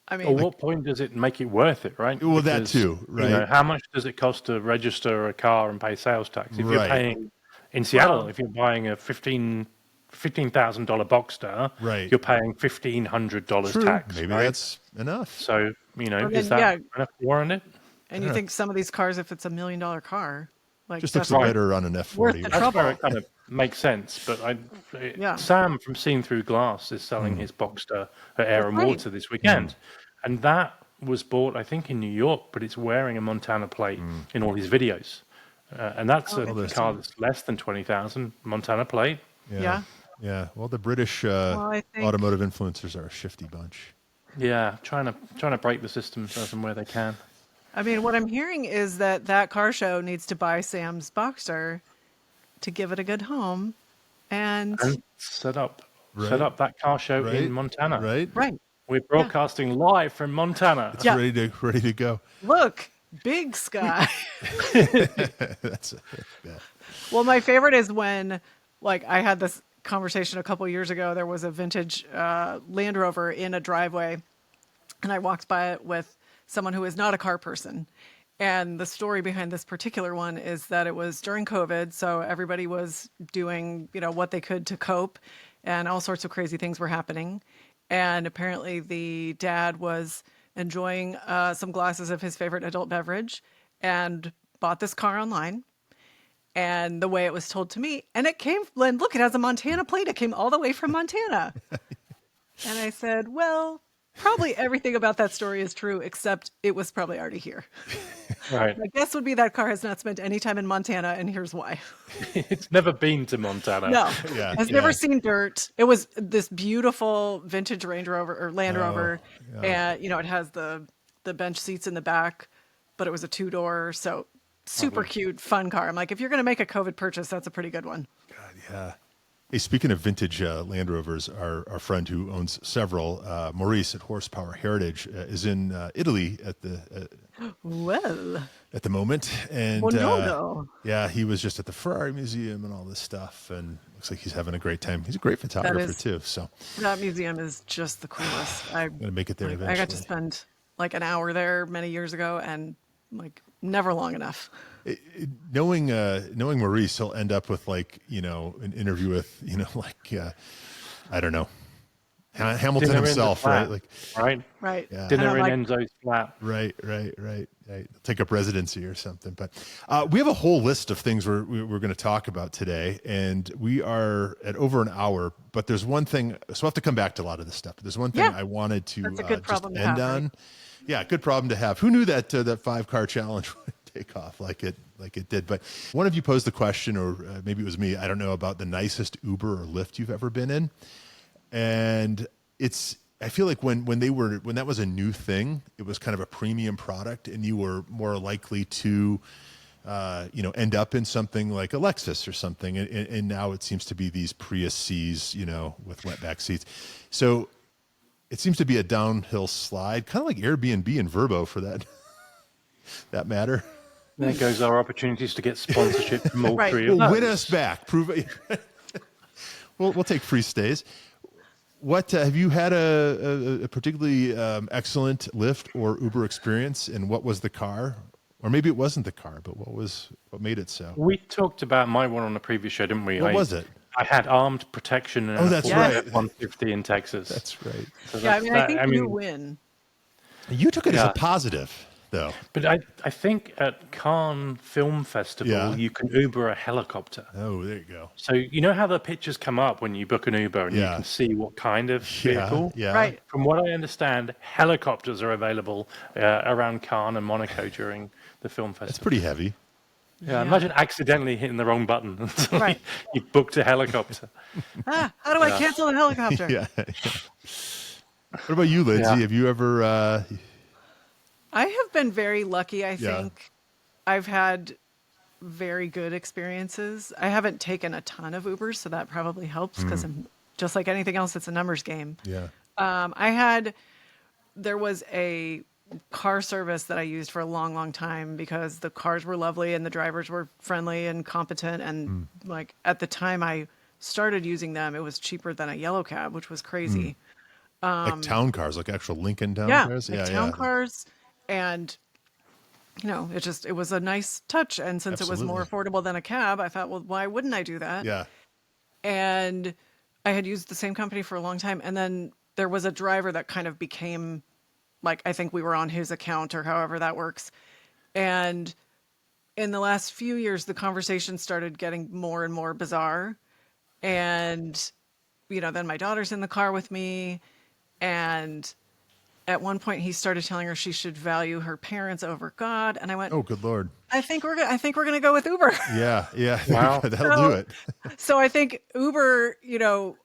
I At mean, what point does it make it worth it, right? Well, that too, right? You know, how much does it cost to register a car and pay sales tax? If you're Right. paying in Seattle, Well- if you're buying a $15,000 Boxster, Right. you're paying $1,500 True. tax. Maybe right? that's enough. So you know, Well, is then, that yeah. enough to warrant it? and you think some of these cars, if it's $1 million car, like Just that's looks right. better on an F40. worth the That's trouble. where it kind of makes sense. But Yeah. Sam from Seeing Through Glass is selling his Boxster at Air and right. Water this weekend, and that was bought, I think, in New York, but it's wearing a Montana plate in all his videos, and that's a interesting. car that's less than 20,000 Montana plate. Yeah. Yeah. Well, the British I think- automotive influencers are a shifty bunch. Yeah, trying to break the system as and where they can. I mean, what I'm hearing is that car show needs to buy Sam's Boxster to give it a good home, and And set up Right. that car show Right. in Montana. Right? right, We're broadcasting live from Montana. It's Yeah. ready to go. look, big sky. That's yeah. Well, my favorite is when, like, I had this conversation a couple years ago. There was a vintage Land Rover in a driveway, and I walked by it with someone who is not a car person. And the story behind this particular one is that it was during COVID, so everybody was doing, you know, what they could to cope, and all sorts of crazy things were happening. And apparently, the dad was enjoying some glasses of his favorite adult beverage, and bought this car online. And the way it was told to me, and it came, and look, it has a Montana plate. It came all the way from Montana. And I said, well, probably everything about that story is true, except it was probably already here. Right. My guess would be that car has not spent any time in Montana, and here's why. It's never been to Montana. No, Yeah, has yeah. never seen dirt. It was this beautiful vintage Range Rover or Land Rover, and you know it has the bench seats in the back, but it was a 2-door, so super cute, fun car. I'm like, if you're going to make a COVID purchase, that's a pretty good one. God, yeah. Hey, speaking of vintage Land Rovers, our friend who owns several, Maurice at Horsepower Heritage, is in Italy at Well, the moment, and buongiorno. yeah, he was just at the Ferrari Museum and all this stuff, and looks like he's having a great time. He's a great photographer is- too, so That museum is just the coolest. I'm gonna make it there I eventually. got to spend like an hour there many years ago, and like never long enough. Knowing Maurice, he'll end up with like an interview with like I don't know, Hamilton Dinner in the himself, flat, right? Like Right. Yeah. And Dinner I'm in like, Enzo's flat. right. Take up residency or something. But we have a whole list of things we're going to talk about today, and we are at over an hour. But there's one thing, so I have to come back to a lot of this stuff. But there's one thing Yeah. I wanted to That's a good just problem to end have, on. right? Yeah, good problem to have. Who knew that that 5-car challenge would take off like it did? But one of you posed the question, or maybe it was me. I don't know, about the nicest Uber or Lyft you've ever been in, and I feel like when that was a new thing, it was kind of a premium product, and you were more likely to end up in something like a Lexus or something. And now it seems to be these Prius Cs, with wet back seats. So it seems to be a downhill slide, kind of like Airbnb and Vrbo for that matter. There goes our opportunities to get sponsorship from all Right. three of Well, those. win us back. Prove it. We'll take free stays. What have you had a particularly excellent Lyft or Uber experience, and what was the car? Or maybe it wasn't the car, but what made it so? We talked about my one on the previous show, didn't we? What was it? I had armed protection in Oh, a that's Ford right. F-150 in Texas. That's right. So Yeah, I mean, I think you mean, win. You took it as Yeah. a positive, though. But I think at Cannes Film Festival, Yeah. you can Uber a helicopter. Oh, there you go. So you know how the pictures come up when you book an Uber and you Yeah. can see what kind of vehicle? Yeah. Right. From what I understand, helicopters are available around Cannes and Monaco during the film festival. It's pretty heavy. Yeah, imagine accidentally hitting the wrong button. And suddenly Right. You booked a helicopter. How do I cancel the helicopter? Yeah. What about you, Lindsay? Yeah. Have you ever? I have been very lucky, I Yeah. think. I've had very good experiences. I haven't taken a ton of Ubers, so that probably helps because I'm just like anything else, it's a numbers game. Yeah. There was a car service that I used for a long, long time because the cars were lovely and the drivers were friendly and competent. And like at the time I started using them, it was cheaper than a yellow cab, which was crazy. Like town cars, like actual Lincoln town Yeah, cars. like town cars. And it was a nice touch. And since it was more affordable than a cab, I thought, well, why wouldn't I do that? Yeah. And I had used the same company for a long time. And then there was a driver that kind of became like, I think we were on his account or however that works. And in the last few years, the conversation started getting more and more bizarre. And, then my daughter's in the car with me. And at one point he started telling her she should value her parents over God. And I went, Oh, good Lord. I think we're going to go with Uber. Yeah. Yeah. Wow. That'll do it. So I think Uber,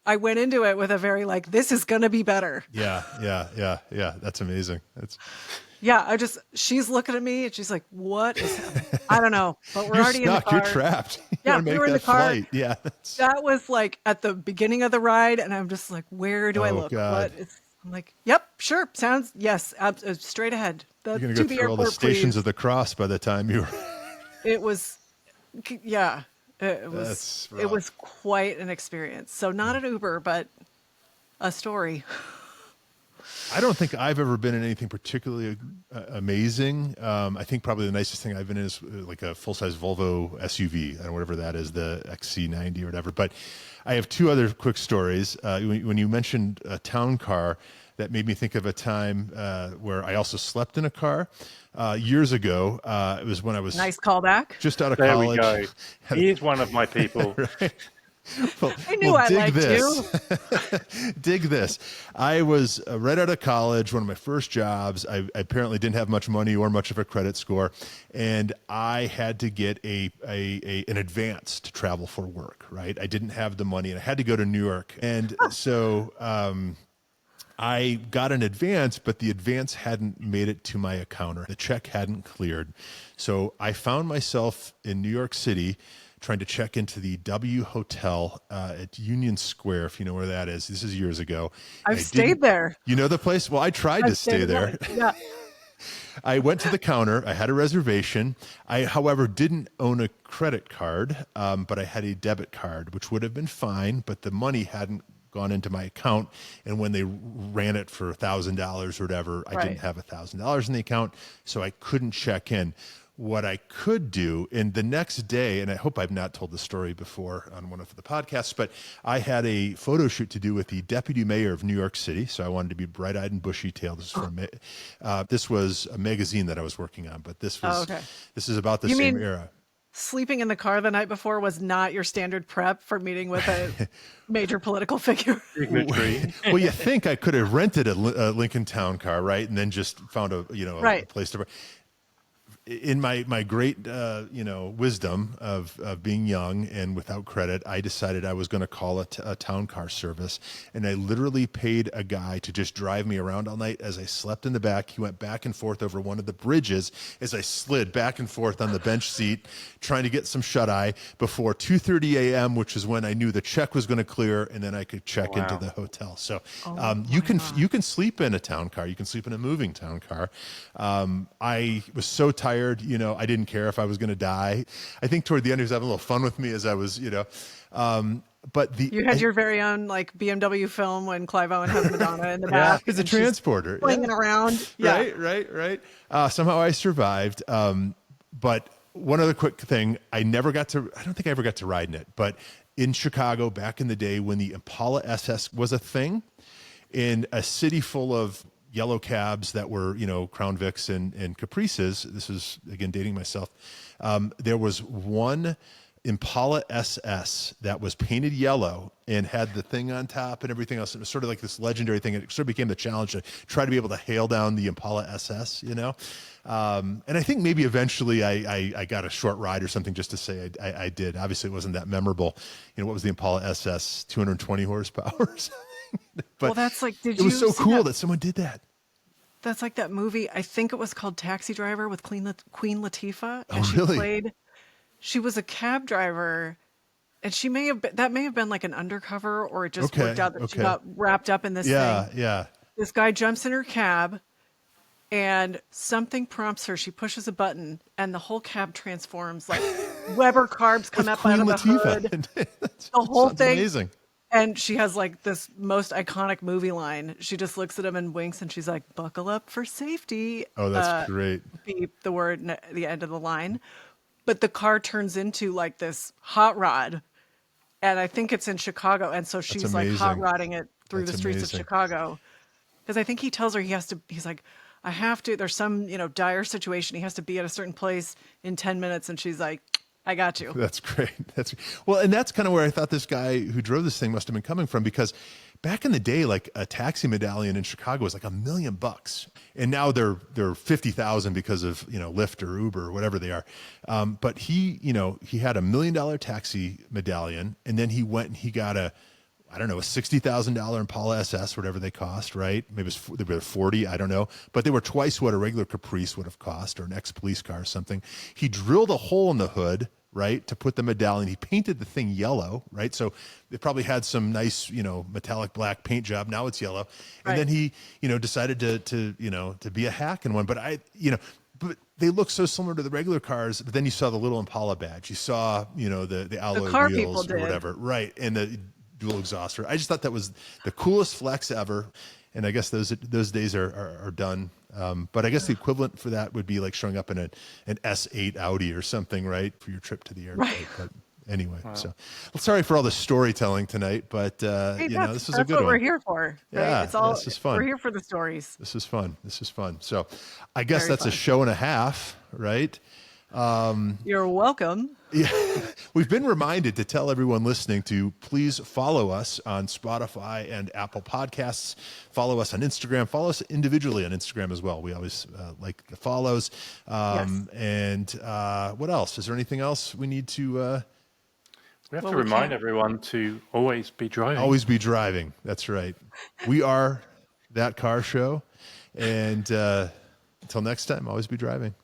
I went into it with a very like, this is going to be better. Yeah. That's amazing. Yeah. She's looking at me and she's like, what is happening? I don't know, but we're You're already stuck. in the car. You're trapped. You Yeah, wanna make we were in that the car. flight. Yeah. That was like at the beginning of the ride. And I'm just like, where do I Oh, look? God. I'm like, yep, sure. Sounds, yes, straight ahead. You're going to go through all the stations of the cross by the time you were. It was, yeah, it That's rough. was quite an experience. So not an Uber, but a story. I don't think I've ever been in anything particularly amazing. I think probably the nicest thing I've been in is like a full-size Volvo SUV, and whatever that is, the XC90 or whatever. But I have two other quick stories. When you mentioned a town car, that made me think of a time where I also slept in a car years ago. It was when I was Nice callback. just out of There college. we go. He is one of my people. Well, I knew I dig liked this. Dig this. I was right out of college, one of my first jobs. I apparently didn't have much money or much of a credit score, and I had to get an advance to travel for work, right? I didn't have the money, and I had to go to New York. And so I got an advance, but the advance hadn't made it to my account, or the check hadn't cleared. So I found myself in New York City trying to check into the W Hotel at Union Square, if you know where that is. This is years ago. I've stayed there. You know the place? Well, I tried to stay there. Yeah. I went to the counter. I had a reservation. I, however, didn't own a credit card, but I had a debit card, which would have been fine, but the money hadn't gone into my account. And when they ran it for $1,000 or whatever, I didn't have $1,000 in the account, so I couldn't check in. What I could do, and the next day, and I hope I've not told the story before on one of the podcasts, but I had a photo shoot to do with the deputy mayor of New York City. So I wanted to be bright-eyed and bushy-tailed. This was a magazine that I was working on, but this is about the same era. Sleeping in the car the night before was not your standard prep for meeting with a major political figure. Dignitary. Well, you think I could have rented a Lincoln Town car, right? And then just found a place to. in my great wisdom of being young and without credit, I decided I was going to call a town car service, and I literally paid a guy to just drive me around all night as I slept in the back. He went back and forth over one of the bridges as I slid back and forth on the bench seat, trying to get some shut eye before 2:30 a.m., which is when I knew the check was going to clear, and then I could check into the hotel. So you can sleep in a town car. You can sleep in a moving town car. I was so tired. I didn't care if I was going to die. I think toward the end, he was having a little fun with me as I was, but you had your very own like BMW film when Clive Owen has Madonna in the back. As a transporter. Flinging around. Yeah. Right. Somehow I survived. But one other quick thing, I don't think I ever got to ride in it, but in Chicago back in the day when the Impala SS was a thing, in a city full of yellow cabs that were, Crown Vics and Caprices. This is, again, dating myself. There was one Impala SS that was painted yellow and had the thing on top and everything else. It was sort of like this legendary thing. It sort of became the challenge to try to be able to hail down the Impala SS, And I think maybe eventually I got a short ride or something just to say I did. Obviously, it wasn't that memorable. What was the Impala SS? 220 horsepower or something? But that's like, it was so cool that someone did that. That's like that movie. I think it was called Taxi Driver with Queen Latifah. And she was a cab driver, and that may have been like an undercover, or it just worked out that she got wrapped up in this thing. Yeah. This guy jumps in her cab, and something prompts her. She pushes a button, and the whole cab transforms. Like Weber carbs come up out of the hood. The whole thing. Amazing. And she has like this most iconic movie line. She just looks at him and winks, and she's like, "Buckle up for safety." Oh, that's great. Beep the word, the end of the line. But the car turns into like this hot rod, and I think it's in Chicago. And so she's like hot rodding it through the streets of Chicago. Because I think he tells her he's like, "I have to." There's some dire situation. He has to be at a certain place in 10 minutes, and she's like, I got you. That's great. And that's kind of where I thought this guy who drove this thing must have been coming from, because back in the day, like a taxi medallion in Chicago was like $1 million, and now they're 50,000 because of Lyft or Uber or whatever they are. But he had $1 million taxi medallion, and then he went and he got a $60,000 Impala SS, whatever they cost, right? Maybe they were 40, I don't know. But they were twice what a regular Caprice would have cost, or an ex-police car or something. He drilled a hole in the hood, right, to put the medallion. He painted the thing yellow, right? So it probably had some nice, metallic black paint job. Now it's yellow. And then he, decided to be a hack in one. But but they look so similar to the regular cars. But then you saw the little Impala badge. You saw, the alloy wheels or whatever, right? And the dual exhauster. I just thought that was the coolest flex ever, and I guess those days are done. But I guess the equivalent for that would be like showing up in an S8 Audi or something, right, for your trip to the airport. Right. But anyway, so sorry for all the storytelling tonight, but this is a good one. That's what we're here for. Right? Yeah, it's all. This is fun. We're here for the stories. This is fun. So I guess that's a show and a half, right? You're welcome. Yeah, we've been reminded to tell everyone listening to please follow us on Spotify and Apple Podcasts. Follow us on Instagram. Follow us individually on Instagram as well. We always like the follows. Yes. And what else? Is there anything else we need to? We have to remind everyone to always be driving. Always be driving. That's right. We are That Car Show. And until next time, always be driving.